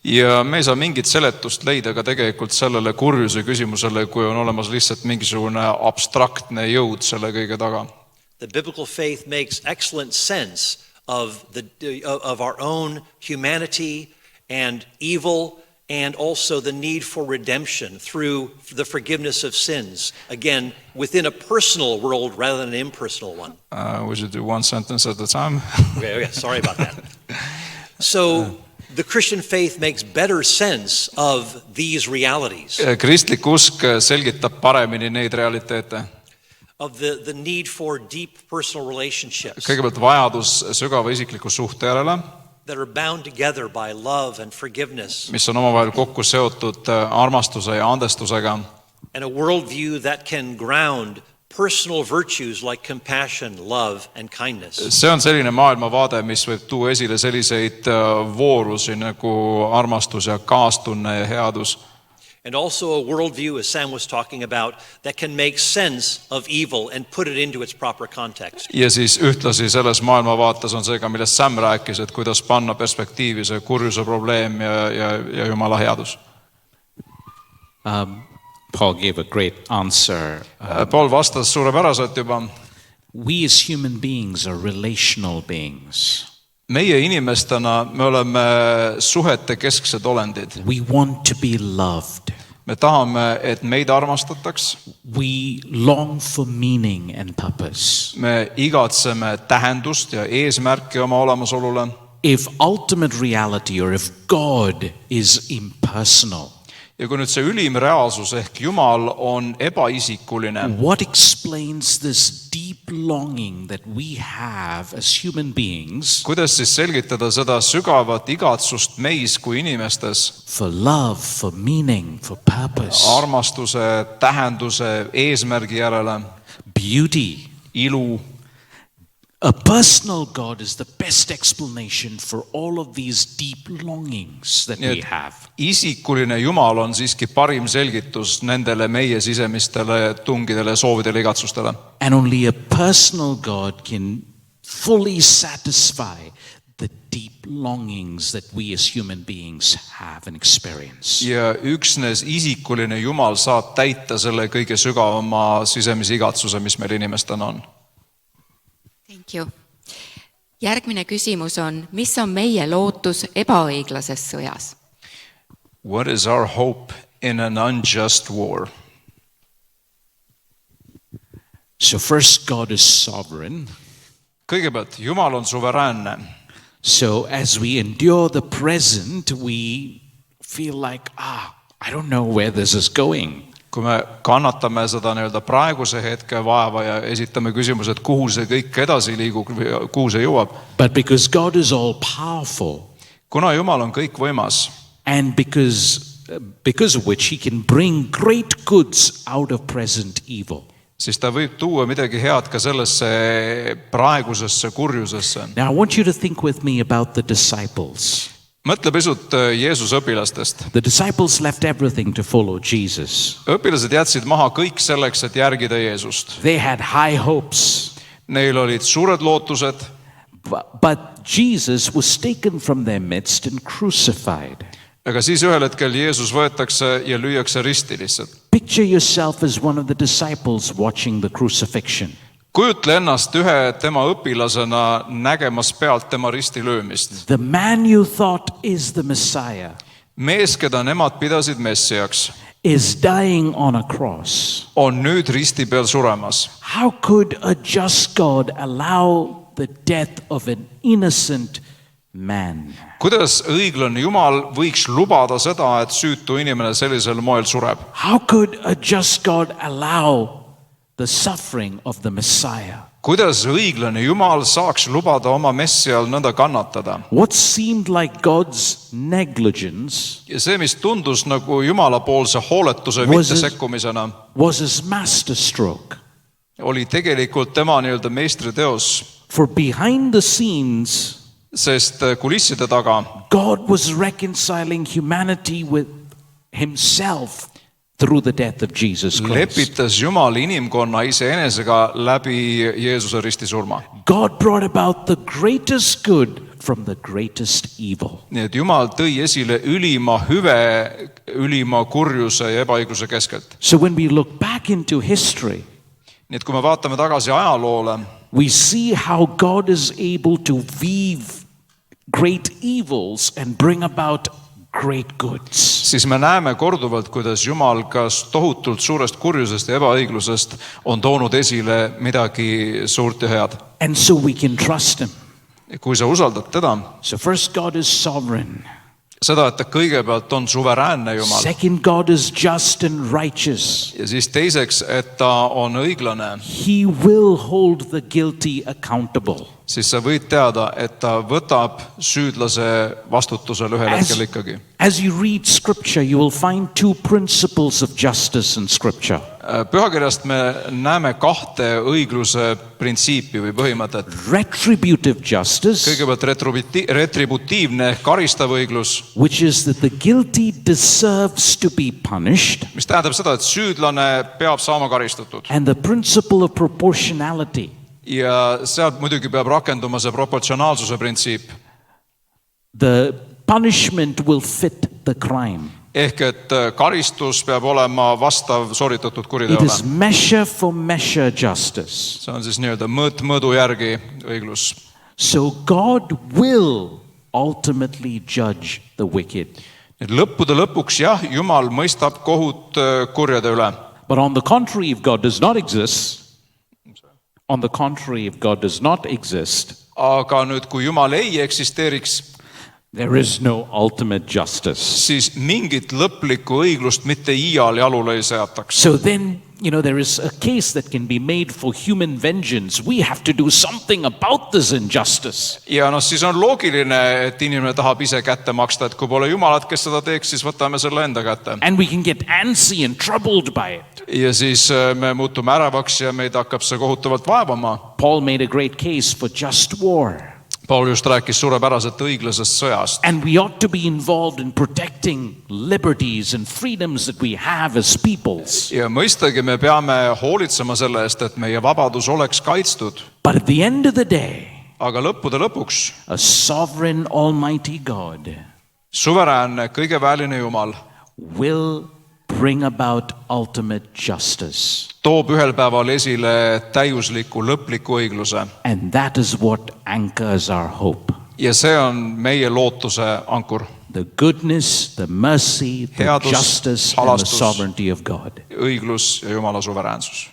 Ja me ei saa mingit seletust leida ka tegelikult sellele kurjuse küsimusele, kui on olemas lihtsalt mingisugune abstraktne jõud selle kõige taga. The biblical faith makes excellent sense of our own humanity and evil, and also the need for redemption through the forgiveness of sins, again, within a personal world rather than an impersonal one. We should do one sentence at a time. Okay, sorry about that. So the Christian faith makes better sense of these realities. Kristlik usk selgitab paremini neid realiteete. Of the need for deep personal relationships. Kõigepealt vajadus sügava isikliku suhte järele. That are bound together by love and forgiveness. Mis on omavahel kokku seotud armastuse ja andestusega. And a worldview that can ground personal virtues like compassion, love and kindness. See on selline maailmavaade, mis võib tuua esile selliseid voorusi nagu armastus ja kaastunne ja headus. And also a worldview, as Sam was talking about, that can make sense of evil and put it into its proper context. Ja siis ühtlasi selles maailmavaates on see ka, millest Sam rääkis, et kuidas panna perspektiivi see kurjuse probleem ja Jumala headus. Paul gave a great answer. Paul vastas suurepäraselt juba. We as human beings are relational beings. Meie inimestena me oleme suhete kesksed olendid. We want to be loved. Me tahame, et meid armastataks. We long for meaning and purpose. Me igatseme tähendust ja eesmärki oma olemasolule. If ultimate reality or if God is impersonal, ja kui nüüd see ülim reaalsus ehk Jumal on ebaisikuline, what explains this deep longing that we have as human beings kuidas siis selgitada seda sügavat igatsust meis kui inimestes for love, for meaning, for purpose, armastuse, tähenduse, eesmärgi järele, beauty, ilu? A personal God is the best explanation for all of these deep longings that we have. Isikuline Jumal on siiski parim selgitus nendele meie sisemistele tungidele, soovidele, igatsustele. And only a personal God can fully satisfy the deep longings that we as human beings have and experience. Ja üksnes isikuline Jumal saab täita selle kõige sügavama sisemise igatsuse, mis meil inimestena on. Thank you. Järgmine küsimus on, mis on meie lootus ebaõiglases sõjas? What is our hope in an unjust war? So first, God is sovereign. Kõigepealt, Jumal on suveräänne. So as we endure the present, we feel like, I don't know where this is going. Kui me kannatame seda nii-öelda praeguse hetke vaeva ja esitame küsimuse, et kuhu see kõik edasi liigub, kuhu see jõuab. But because God is all powerful, Kuna Jumal on kõik võimas, and because of which he can bring great goods out of present evil. siis ta võib tuua midagi head ka sellesse praegusesse kurjusesse. Now I want you to think with me about the disciples. Mõtle pisut Jeesuse õpilastest. The disciples left everything to follow Jesus. Õpilased jätsid maha kõik selleks, et järgida Jeesust. They had high hopes, Neil olid suured lootused, but Jesus was taken from their midst and crucified. aga siis ühel hetkel Jeesus võetakse ja lüüakse risti lihtsalt. Picture yourself as one of the disciples watching the crucifixion. Kujutle ennast ühe tema õpilasena nägemas pealt tema risti löömist. The man you thought is the Messiah Mees, keda nemad pidasid messiaks, is dying on a cross. on nüüd risti peal suremas. How could a just God allow the death of an innocent man? Kuidas õiglane Jumal võiks lubada seda, et süütu inimene sellisel moel sureb? How could a just God allow the suffering of the Messiah? Kuidas õiglane Jumal saaks lubada oma messial nõnda kannatada? What seemed like God's negligence Ja see, mis tundus nagu Jumalapoolse hooletuse mittesekkumisena, was his masterstroke. oli tegelikult tema nii-öelda meistriteos, For behind the scenes, sest kulisside taga God was reconciling humanity with himself through the death of Jesus Christ. lepitas Jumal inimkonna iseenesega läbi Jeesuse ristisurma. God brought about the greatest good from the greatest evil. Nii et Jumal tõi esile ülima hüve, ülima kurjuse ja ebaõigluse keskelt. So when we look back into history, Nii et kui me vaatame tagasi ajaloole, we see how God is able to weave great evils and bring about great goods. siis me näeme korduvalt, kuidas Jumal kas tohutult suurest kurjusest ja ebaõiglusest on toonud esile midagi suurt ja head. And so we can trust him. Kui sa usaldad teda, So first, God is sovereign. seda, et ta kõigepealt on suveräänne Jumal Second, God is just and righteous. ja siis teiseks, et ta on õiglane, He will hold the guilty accountable. siis sa võid teada, et ta võtab süüdlase vastutusele ühel hetkel ikkagi. As you read scripture, you will find two principles of justice in scripture. Pühakirjast me näeme kahte õigluse printsiipi või põhimõtet. Retributive justice, Kõigepealt retributiivne ehk karistav õiglus, which is that the guilty deserves to be punished, mis tähendab seda, et süüdlane peab saama karistatud. and the principle of proportionality, Ja sealt muidugi peab rakenduma see proportsionaalsuse printsiip. the punishment will fit the crime. Ehk et karistus peab olema vastav sooritatud It kuriteole. is measure for measure justice. See on siis nii-öelda mõõt mõõdu järgi õiglus. So God will ultimately judge the wicked. Et lõppude lõpuks jah, Jumal mõistab kohut kurjade üle. But on the contrary, if God does not exist, Aga nüüd, kui Jumal ei eksisteeriks, there is no ultimate justice. siis mingit lõplikku õiglust mitte iial jalule ei seataks. So then, there is a case that can be made for human vengeance. We have to do something about this injustice. Ja siis on loogiline, et inimene tahab ise kätte maksta, et kui pole Jumalat, kes seda teeks, siis võtame selle enda kätte. And we can get antsy and troubled by it. Ja siis me muutume äravaks ja meid hakkab see kohutavalt vaevama. Paul made a great case for just war. Paul just rääkis suurepäraselt õiglasest sõjast. And we ought to be involved in protecting liberties and freedoms that we have as peoples. Ja mõistagi me peame hoolitsema selle eest, et meie vabadus oleks kaitstud. But at the end of the day, Aga lõppude lõpuks a sovereign almighty God suveräänne, kõigeväeline Jumal will bring about ultimate justice. toob ühel päeval esile täiusliku lõpliku õigluse. And that is what anchors our hope. Ja see on meie lootuse ankur. the goodness, the mercy, the Headus, justice, and the halastus. sovereignty of God. õiglus ja Jumala suveräänsus.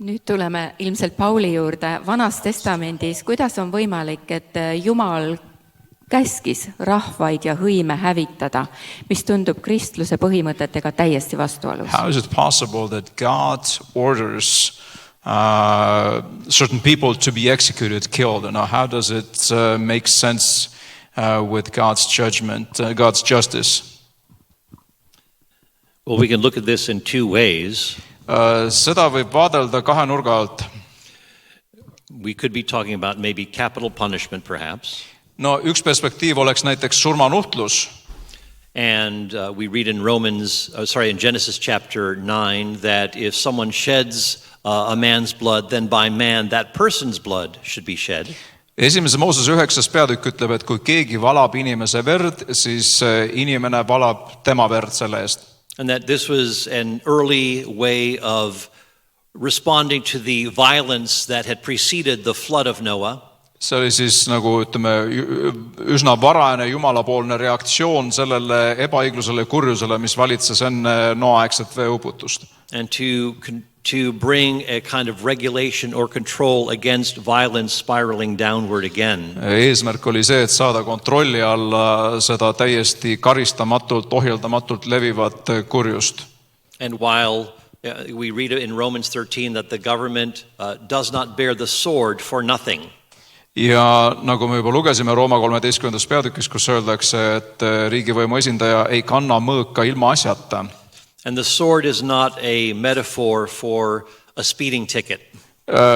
nüüd tuleme ilmselt Pauli juurde. Vanas testamendis, kuidas on võimalik, et Jumal käskis rahvaid ja hõime hävitada, mis tundub kristluse põhimõtetega täiesti vastuolus? How is it possible that God orders certain people to be executed, killed? And how does it make sense with God's judgment, God's justice? Well, we can look at this in two ways. Seda võib vaadelda kahe nurga alt. We could be talking about maybe capital punishment, perhaps. No üks perspektiiv oleks näiteks surmanuhtlus. And we read in in Genesis chapter 9 that if someone sheds a man's blood, then by man that person's blood should be shed. Esimese Moosese 9. peatükk ütleb, et kui keegi valab inimese verd, siis inimene valab tema verd selle eest. And that this was an early way of responding to the violence that had preceded the flood of Noah. See oli siis nagu ütleme üsna varajane jumalapoolne reaktsioon sellele ebaõiglusele ja kurjusele, mis valitses enne Noa-aegset veeuputust. And to bring a kind of regulation or control against violence spiraling downward again. Eesmärk oli see, et saada kontrolli alla seda täiesti karistamatult, ohjeldamatult levivat kurjust. And while we read in Romans 13 that the government does not bear the sword for nothing. Ja nagu me juba lugesime Rooma 13. peatükis, kus öeldakse, et riigivõimu esindaja ei kanna mõõka ilma asjata. And the sword is not a metaphor for a speeding ticket.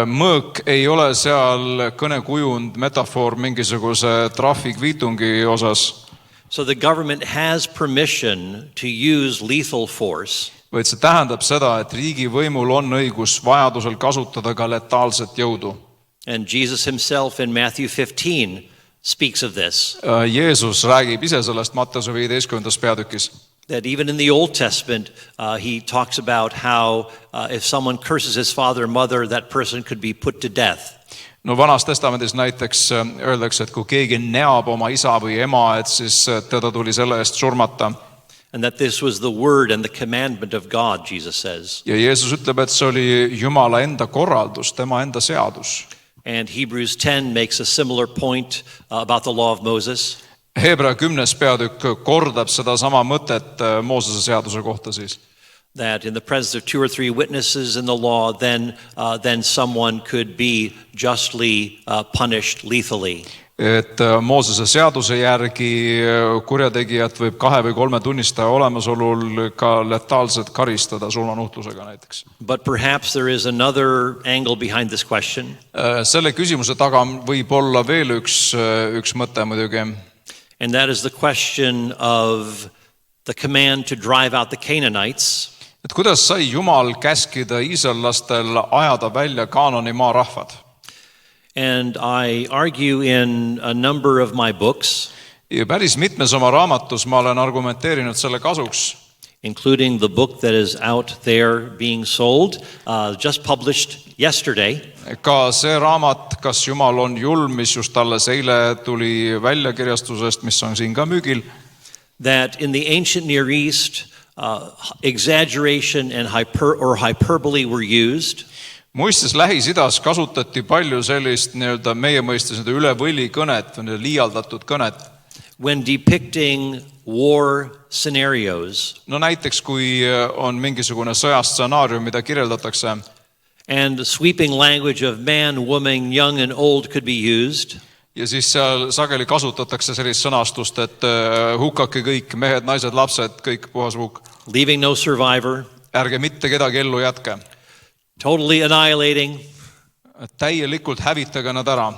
Mõõk ei ole seal kõnekujund, metafoor mingisuguse trahvikviitungi osas. So the government has permission to use lethal force. Vaid see tähendab seda, et riigivõimul on õigus vajadusel kasutada ka letaalset jõudu. And Jesus himself in Matthew 15 speaks of this. Jeesus räägib ise sellest Matteuse 15. peatükis. That even in the Old Testament, he talks about how if someone curses his father or mother, that person could be put to death. No Vanas testamendis näiteks öeldakse, et kui keegi neab oma isa või ema, et siis teda tuli selle eest surmata. And that this was the word and the commandment of God, Jesus says. Ja Jeesus ütleb, et see oli Jumala enda korraldus, tema enda seadus. And Hebrews 10 makes a similar point about the law of Moses. Hebra 10. peatükk kordab seda sama mõtet Moosese seaduse kohta siis. That in the presence of 2 or 3 witnesses in the law, then someone could be justly punished lethally. Et Moosese seaduse järgi kurjategijat võib 2 või 3 tunnistaja olemasolul ka letaalselt karistada surmanuhtlusega näiteks. But perhaps there is another angle behind this question. Selle küsimuse taga võib olla veel üks mõte muidugi. And that is the question of the command to drive out the Canaanites. Et kuidas sai Jumal käskida iisraellastel ajada välja Kaanani maa rahvad? And I argue in a number of my books, Ja päris mitmes oma raamatus ma olen argumenteerinud selle kasuks. including the book that is out there being sold, just published yesterday. Ka see raamat, Kas Jumal on julm, mis just alles eile tuli väljakirjastusest, mis on siin ka müügil. That in the ancient Near East, exaggeration and hyperbole were used. Muistes Lähis-Idas kasutati palju sellist nii-öelda meie mõistes üle võli kõnet või liialdatud kõnet. When depicting war scenarios. No näiteks kui on mingisugune sõjastsenaarium, mida kirjeldatakse. And the sweeping language of man, woman, young and old could be used. Ja siis seal sageli kasutatakse sellist sõnastust, et hukkake kõik, mehed, naised, lapsed, kõik puhas hukk. Leaving no survivor. Ärge mitte kedagi ellu jätke. Totally annihilating. Täielikult hävitage nad ära.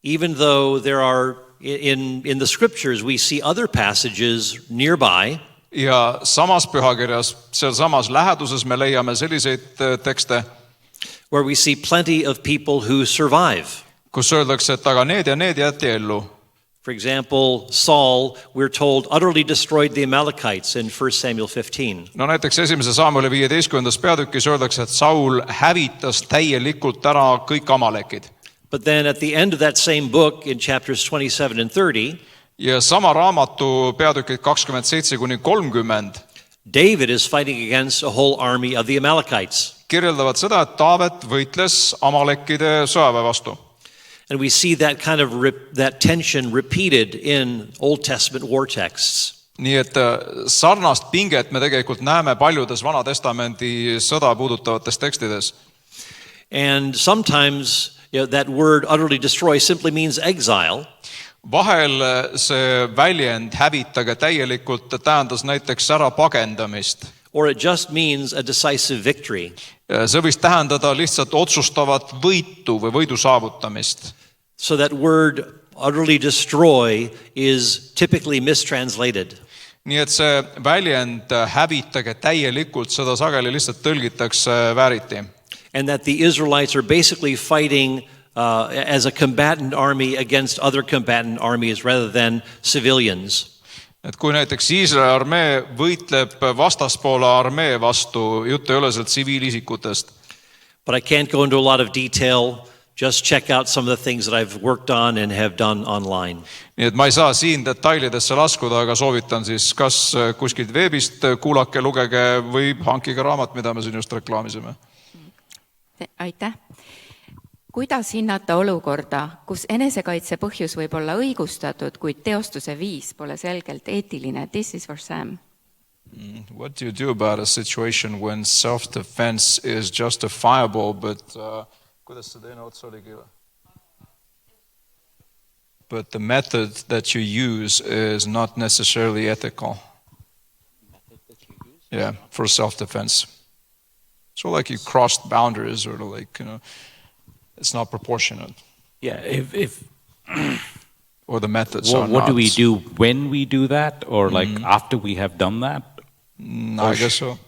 Even though there are in the scriptures we see other passages nearby. Ja samas pühakirjas, seal samas läheduses me leiame selliseid tekste, where we see plenty of people who survive. Kus öeldakse, et aga need ja need jäeti ellu. For example, Saul, we're told, utterly destroyed the Amalekites in 1 Samuel 15. No näiteks 1. Samueli 15. peatükis öeldakse, et Saul hävitas täielikult ära kõik amalekid. But then at the end of that same book in chapters 27 and 30, ja sama raamatu peatükid 27–30 David is fighting against a whole army of the Amalekites. kirjeldavad seda, et Taavet võitles Amalekkide sõjaväe vastu. And we see that kind of that tension repeated in Old Testament war texts. Nii et sarnast pinget me tegelikult näeme paljudes Vana Testamendi sõda puudutavates tekstides. And sometimes that word utterly destroy simply means exile. Vahel see väljend hävitage täielikult tähendas näiteks ära pagendamist. Or it just means a decisive victory. See võis tähendada lihtsalt otsustavat võitu või võidu saavutamist. So that word utterly destroy is typically mistranslated. Nii et see väljend hävitage täielikult, seda sageli lihtsalt tõlgitakse vääriti. And that the Israelites are basically fighting as a combatant army against other combatant armies rather than civilians. Et kui näiteks Iisraeli armee võitleb vastaspoole armee vastu, jutt ei ole sealt tsiviilisikutest. But I can't go into a lot of detail. Just check out some of the things that I've worked on and have done online. Nii et ma ei saa siin detailidesse laskuda, aga soovitan siis kas kuskilt veebist kuulake, lugege või hankige raamat, mida me siin just reklaamisime. Aitäh. Kuidas hinnata olukorda, kus enesekaitse põhjus võib olla õigustatud, kuid teostuse viis pole selgelt eetiline? This is for Sam. What do you do about a situation when self-defense is justifiable, but kuidas see teine ots oligi? But the method that you use is not necessarily ethical. Yeah, for self-defense. So like you crossed boundaries or like, it's not proportionate. Yeah, if Or the methods are what not. do we do when we do that, or like after we have done that? I guess so.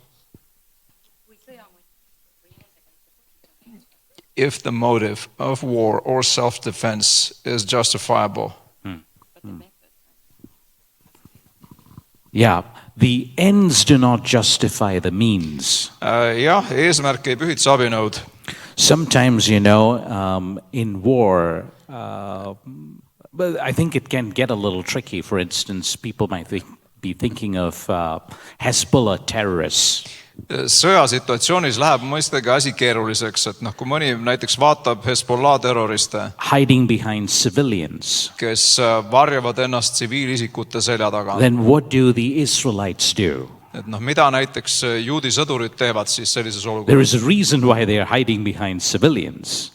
If the motive of war or self-defense is justifiable. Yeah, the ends do not justify the means. Jah, eesmärk ei pühitse abinõud. Sometimes, in war, but I think it can get a little tricky. For instance, people might be thinking of Hezbollah terrorists. Sõjasituatsioonis läheb mõistagi asi keeruliseks, et kui mõni näiteks vaatab Hezbollah terroriste, hiding behind civilians. kes varjavad ennast tsiviilisikute selja taga. Then what do the Israelites do? Et mida näiteks juudi sõdurid teevad siis sellises There olukorras? is a reason why they are hiding behind civilians.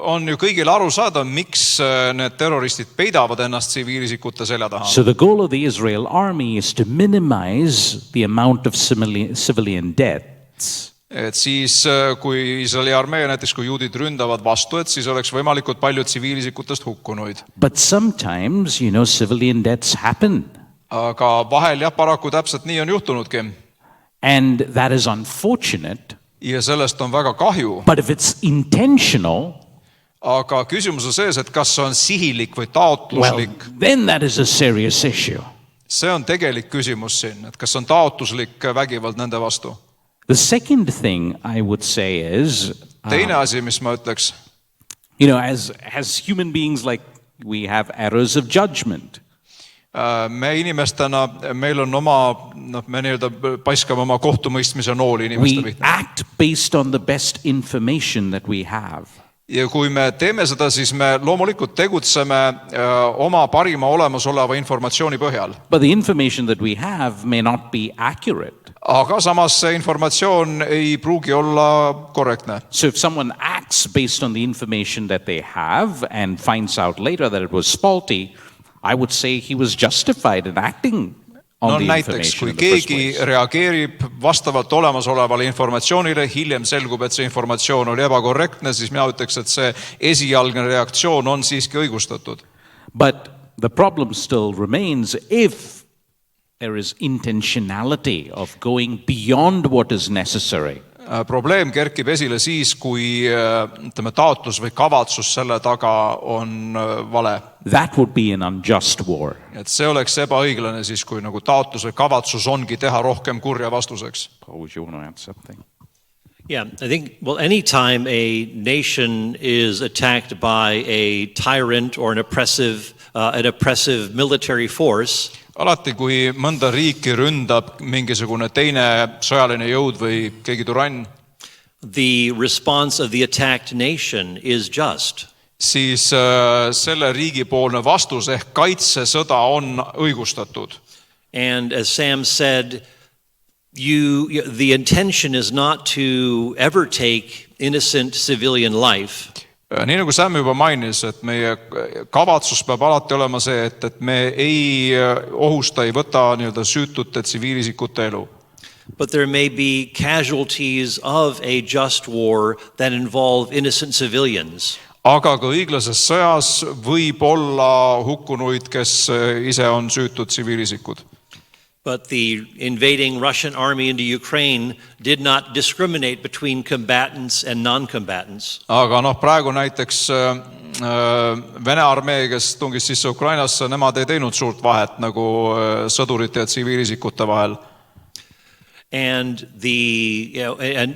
On ju kõigil aru saada, miks need terroristid peidavad ennast tsiviilisikute selja taha. So the goal of the Israel army is to minimize the amount of civilian deaths. Et siis, kui Iisraeli armee, näiteks kui juudid ründavad vastu, et siis oleks võimalikult palju tsiviilisikutest hukkunuid. But sometimes, civilian deaths happen. Aga vahel jah, paraku täpselt nii on juhtunudki. And that is unfortunate. Ja sellest on väga kahju. But if it's intentional, aga küsimus on sees, et kas see on sihilik või taotluslik. then that is a serious issue. See on tegelik küsimus siin, et kas on taotluslik vägivald nende vastu. The second thing I would say is, Teine asi, mis ma ütleks, as human beings, like we have errors of judgment. me inimestena, meil on me paiskame oma kohtumõistmise nooli inimeste We pihta. act based on the best information that we have. Ja kui me teeme seda, siis me loomulikult tegutseme oma parima olemasoleva informatsiooni põhjal. But the information that we have may not be accurate. Aga samas see informatsioon ei pruugi olla korrektne. So if someone acts based on the information that they have and finds out later that it was faulty, I would say he was justified in acting on the Näiteks, information kui in the first keegi place. reageerib vastavalt olemasolevale informatsioonile, hiljem selgub, et see informatsioon oli ebakorrektne, siis mina ütleks, et see esialgne reaktsioon on siiski õigustatud. But the problem still remains if there is intentionality of going beyond what is necessary. Probleem kerkib esile siis, kui taotlus või kavatsus selle taga on vale. That would be an unjust war. Et see oleks ebaõiglane siis, kui taotlus või kavatsus ongi teha rohkem kurja vastuseks. Paul, would you want to add something? Yeah, I think, well, anytime a nation is attacked by a tyrant or an oppressive military force, alati, kui mõnda riiki ründab mingisugune teine sõjaline jõud või keegi türann, the response of the attacked nation is just. siis selle riigipoolne vastus ehk kaitsesõda on õigustatud. And as Sam said, the intention is not to ever take innocent civilian life. Nii nagu Sam juba mainis, et meie kavatsus peab alati olema see, et me ei ohusta, ei võta nii-öelda süütute tsiviilisikute elu. But there may be casualties of a just war that involve innocent civilians. Aga ka õiglases sõjas võib olla hukkunuid, kes ise on süütud tsiviilisikud. But the invading Russian army into Ukraine did not discriminate between combatants and non-combatants. Aga praegu näiteks Vene armee, kes tungis sisse Ukrainasse, nemad ei teinud suurt vahet nagu sõdurite ja tsiviilisikute vahel.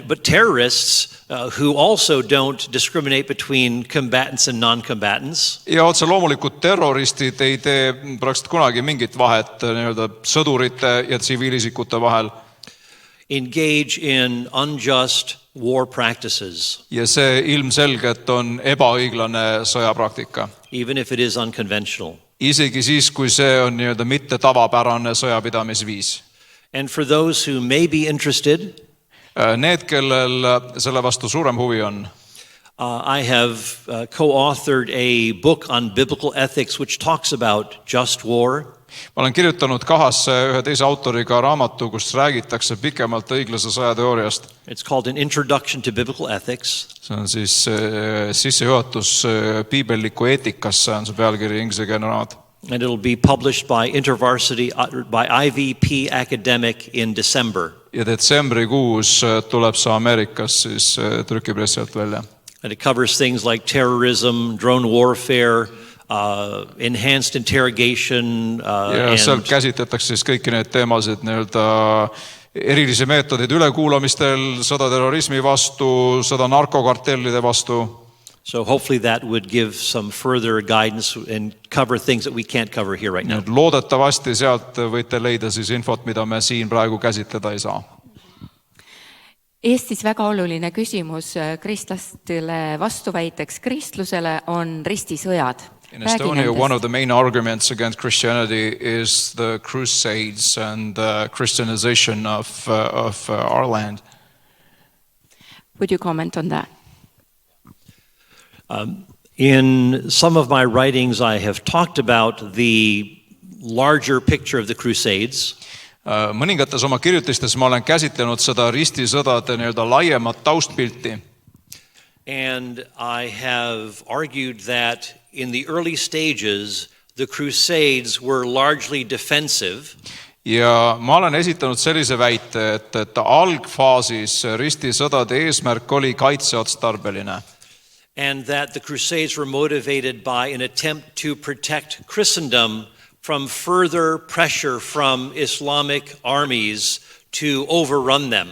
But terrorists who also don't discriminate between combatants and non-combatants. Ja otse loomulikult terroristid ei tee praktiliselt kunagi mingit vahet nii-öelda sõdurite ja tsiviilisikute vahel. Engage in unjust war practices. Ja see ilmselgelt on ebaõiglane sõjapraktika. Even if it is unconventional. Isegi siis, kui see on nii-öelda mitte tavapärane sõjapidamisviis. And for those who may be interested, need, kellel selle vastu suurem huvi on, I have co-authored a book on biblical ethics which talks about just war. Ma olen kirjutanud kahasse ühe teise autoriga raamatu, kus räägitakse pikemalt õiglase sõjateooriast. It's called An Introduction to Biblical Ethics. See on siis sissejuhatus piibellikku eetikasse, on see pealkiri inglisekeelne raamat. And it'll be published by InterVarsity, by IVP Academic in December. Ja detsembrikuus tuleb see Ameerikas siis trükipressilt välja. And it covers things like terrorism, drone warfare, enhanced interrogation. Ja seal käsitletakse siis kõiki need teemasid nii-öelda erilisi meetodeid ülekuulamistel, sõda terrorismi vastu, sõda narkokartellide vastu. So hopefully that would give some further guidance and cover things that we can't cover here right now. Loodetavasti sealt võite leida siis infot, mida me siin praegu käsitleda ei saa. Eestis väga oluline küsimus kristlastele vastuväiteks kristlusele on ristisõjad. In Estonia, one of the main arguments against Christianity is the crusades and the Christianization of our land. Would you comment on that? In some of my writings, I have talked about the larger picture of the Crusades. Mõningates oma kirjutistes ma olen käsitlenud seda ristisõdade nii-öelda laiemat taustpilti. And I have argued that in the early stages, the Crusades were largely defensive. Ja ma olen esitanud sellise väite, et algfaasis ristisõdade eesmärk oli kaitseotstarbeline. And that the Crusades were motivated by an attempt to protect Christendom from further pressure from Islamic armies to overrun them.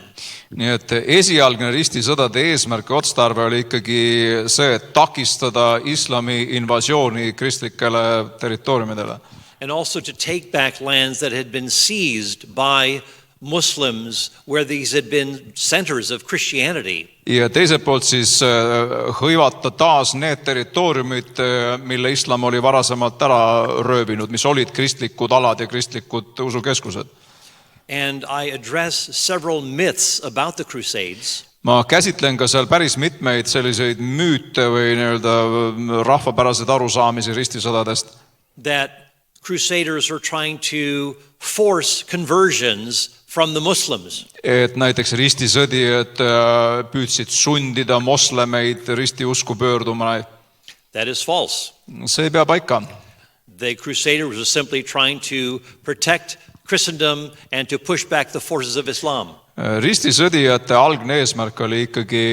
Nii et esialgne ristisõdade eesmärk ja otstarve oli ikkagi see, et takistada islami invasiooni kristlikele territooriumidele. And also to take back lands that had been seized by Muslims where these had been centers of Christianity. Ja teiselt poolt siis hõivata taas need territooriumid, mille islam oli varasemalt ära röövinud, mis olid kristlikud alad ja kristlikud usukeskused. And I address several myths about the Crusades. Ma käsitlen ka seal päris mitmeid selliseid müüte või nii-öelda rahvapäraseid arusaamisi ristisõdadest. That Crusaders are trying to force conversions from the Muslims. Et näiteks ristisõdijad püüdsid sundida moslemeid ristiusku pöörduma. That is false. See ei pea paika. The Crusaders were simply trying to protect Christendom and to push back the forces of Islam. Ristisõdijate algne eesmärk oli ikkagi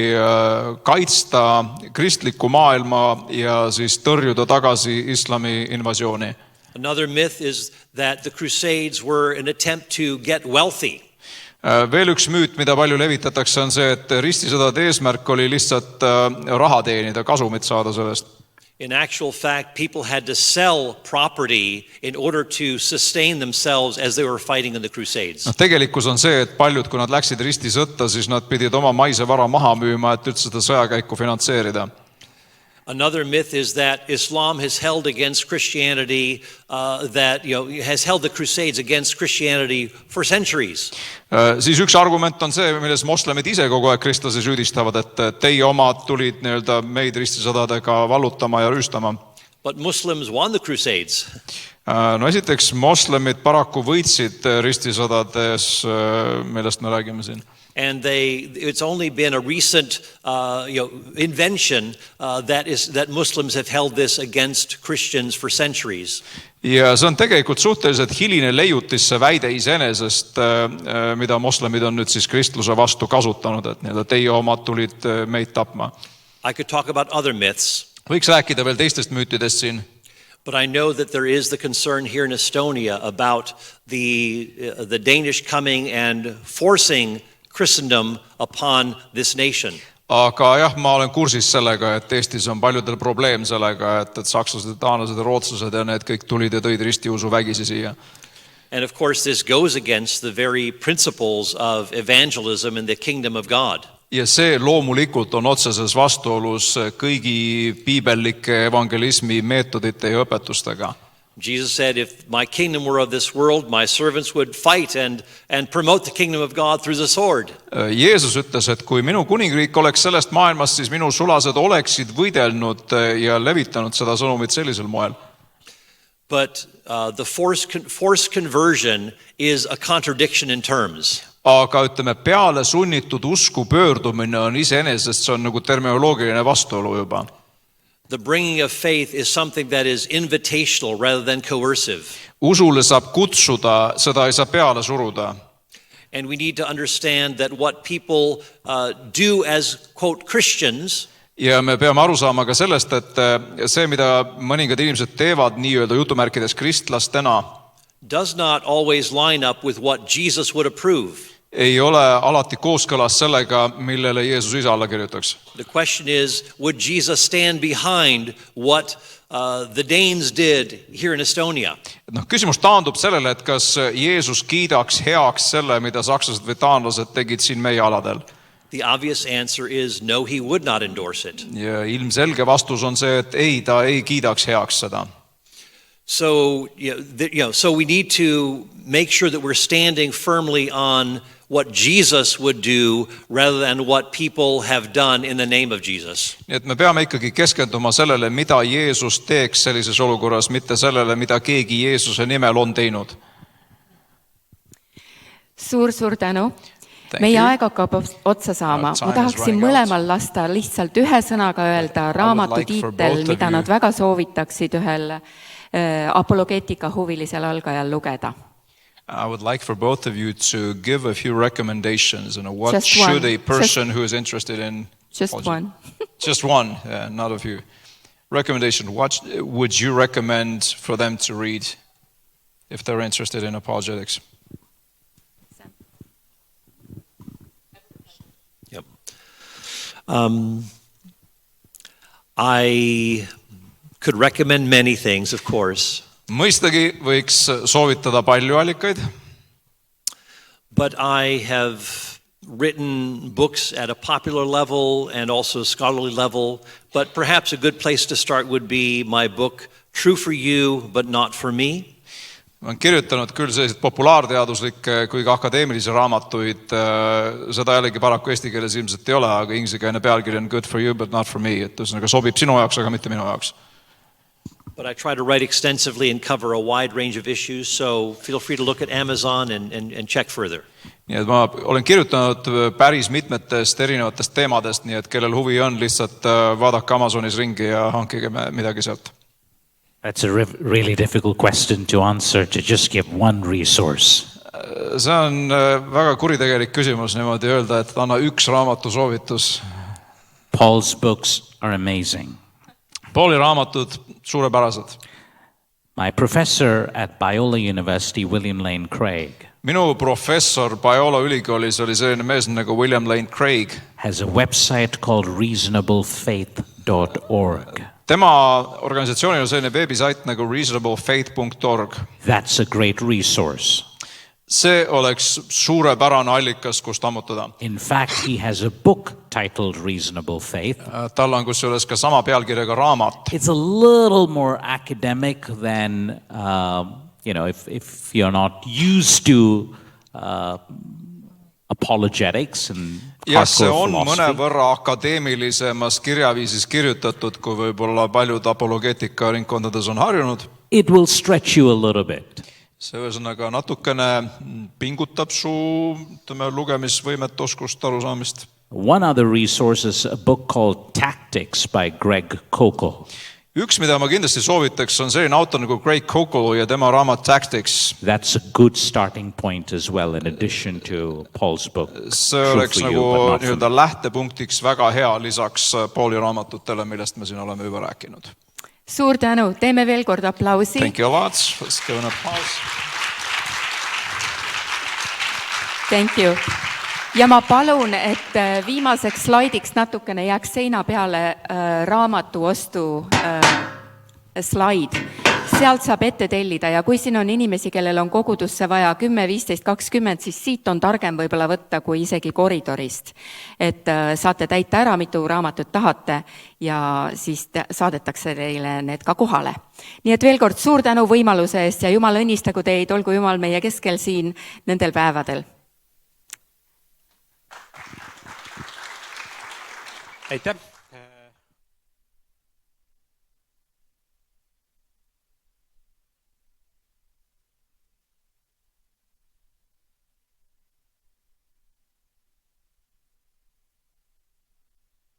kaitsta kristlikku maailma ja siis tõrjuda tagasi islami invasiooni. Another myth is that the Crusades were an attempt to get wealthy. Veel üks müüt, mida palju levitatakse, on see, et ristisõdade eesmärk oli lihtsalt raha teenida, kasumit saada sellest. In actual fact, people had to sell property in order to sustain themselves as they were fighting in the Crusades. Tegelikkus on see, et paljud, kui nad läksid ristisõtta, siis nad pidid oma maise vara maha müüma, et üldse seda sõjakäiku finantseerida. Another myth is that Islam has held against Christianity, has held the Crusades against Christianity for centuries. Siis üks argument on see, milles moslemid ise kogu aeg kristlasi süüdistavad, et teie omad tulid meid ristisõdadega vallutama ja rüüstama. But Muslims won the Crusades. No esiteks, moslemid paraku võitsid ristisõdades, millest me räägime siin. And it's only been a recent invention that Muslims have held this against Christians for centuries. Ja see on tegelikult suhteliselt hiline leiutis see väide iseenesest, mida moslemid on nüüd siis kristluse vastu kasutanud, et teie omad tulid meid tapma. I could talk about other myths. Võiks rääkida veel teistest müütidest siin. But I know that there is the concern here in Estonia about the Danish coming and forcing Christendom upon this nation. Aga jah, ma olen kursis sellega, et Eestis on paljudel probleem sellega, et sakslased, taanlased ja rootslased ja need kõik tulid ja tõid ristiusu vägisi siia. And of course this goes against the very principles of evangelism in the kingdom of God. Ja see loomulikult on otseses vastuolus kõigi piibellike evangelismi meetodite ja õpetustega. Jesus said, if my kingdom were of this world, my servants would fight and promote the kingdom of God through the sword. Jeesus ütles, et kui minu kuningriik oleks sellest maailmast, siis minu sulased oleksid võidelnud ja levitanud seda sõnumit sellisel moel. But the forced conversion is a contradiction in terms. Aga ütleme, peale sunnitud usku pöördumine on iseenesest, see on nagu terminoloogiline vastuolu juba. The bringing of faith is something that is invitational rather than coercive. Usule saab kutsuda, seda ei saa peale suruda. And we need to understand that what people do as, quote, Christians, ja me peame aru saama ka sellest, et see, mida mõningad inimesed teevad nii-öelda jutumärkides kristlastena, does not always line up with what Jesus would approve. Ei ole alati kooskõlas sellega, millele Jeesus ise alla kirjutaks. The question is, would Jesus stand behind what the Danes did here in Estonia? Küsimus taandub sellele, et kas Jeesus kiidaks heaks selle, mida sakslased või taanlased tegid siin meie aladel. The obvious answer is no, he would not endorse it. Ja ilmselge vastus on see, et ei, ta ei kiidaks heaks seda. So, so we need to make sure that we're standing firmly on what Jesus would do rather than what people have done in the name of Jesus. Nii et me peame ikkagi keskenduma sellele, mida Jeesus teeks sellises olukorras, mitte sellele, mida keegi Jeesuse nimel on teinud. Suur tänu. Thank Meie you. aeg hakkab otsa saama. Time Ma tahaksin is running mõlemal lasta lihtsalt ühe sõnaga öelda raamatu like for tiitel, both of mida you- nad väga soovitaksid ühel apologeetika huvilisel algajal lugeda. I would like for both of you to give a few recommendations. What Just should one. a person who is interested in... Just one. Just one, not a few. Recommendation. What would you recommend for them to read if they're interested in apologetics? Yep. I could recommend many things, of course. Mõistagi võiks soovitada palju allikaid, But I have written books at a popular level and also scholarly level. But perhaps a good place to start would be my book, True for You, but Not for Me. ma olen kirjutanud küll selliseid populaarteaduslikke kui ka akadeemilisi raamatuid, seda jällegi paraku eesti keeles ilmselt ei ole, aga ingliskeelne pealkiri on Good for You, but not for me, et ühesõnaga sobib sinu jaoks, aga mitte minu jaoks. But I try to write extensively and cover a wide range of issues, so feel free to look at Amazon and check further. Nii et ma olen kirjutanud päris mitmetest erinevatest teemadest, nii et kellel huvi on, lihtsalt vaadake Amazonis ringi ja hankige midagi sealt. That's a really difficult question to answer, to just give one resource. See on väga kuritegelik küsimus niimoodi öelda, et anna üks raamatu soovitus. Paul's books are amazing. Pauli raamatud suurepärased. My professor at Biola University, William Lane Craig, minu professor Biola ülikoolis oli selline mees nagu William Lane Craig. has a website called reasonablefaith.org. Tema organisatsioonil on selline veebisait nagu reasonablefaith.org. That's a great resource. See oleks suurepärane allikas, kust ammutada. In fact, he has a book titled Reasonable Faith. Tal on kusjuures ka sama pealkirjaga raamat. It's a little more academic than, if you're not used to apologetics and Ja see hardcore on philosophy. mõnevõrra akadeemilisemas kirjaviisis kirjutatud, kui võib-olla paljud apologeetika ringkondades on harjunud. It will stretch you a little bit. See ühesõnaga natukene pingutab su lugemisvõimet, oskust, arusaamist. One other resource is a book called Tactics by Greg Koukl. Üks, mida ma kindlasti soovitaks, on selline autor nagu Greg Koukl ja tema raamat Tactics. That's a good starting point as well, in addition to Paul's book. See True oleks for nagu you, but not for nii-öelda me. lähtepunktiks väga hea lisaks Pauli raamatutele, millest me siin oleme juba rääkinud. suur tänu, teeme veel kord aplausi. Thank you a lot. Let's give an applause. Thank you. Ja ma palun, et viimaseks slaidiks natukene jääks seina peale raamatu ostu slaid. Sealt saab ette tellida ja kui siin on inimesi, kellel on kogudusse vaja 10, 15, 20, siis siit on targem võib-olla võtta kui isegi koridorist. Et saate täita ära, mitu raamatut tahate ja siis saadetakse teile need ka kohale. Nii et veel kord suur tänu võimaluse eest ja Jumal õnnistagu teid, olgu Jumal meie keskel siin nendel päevadel. Aitäh!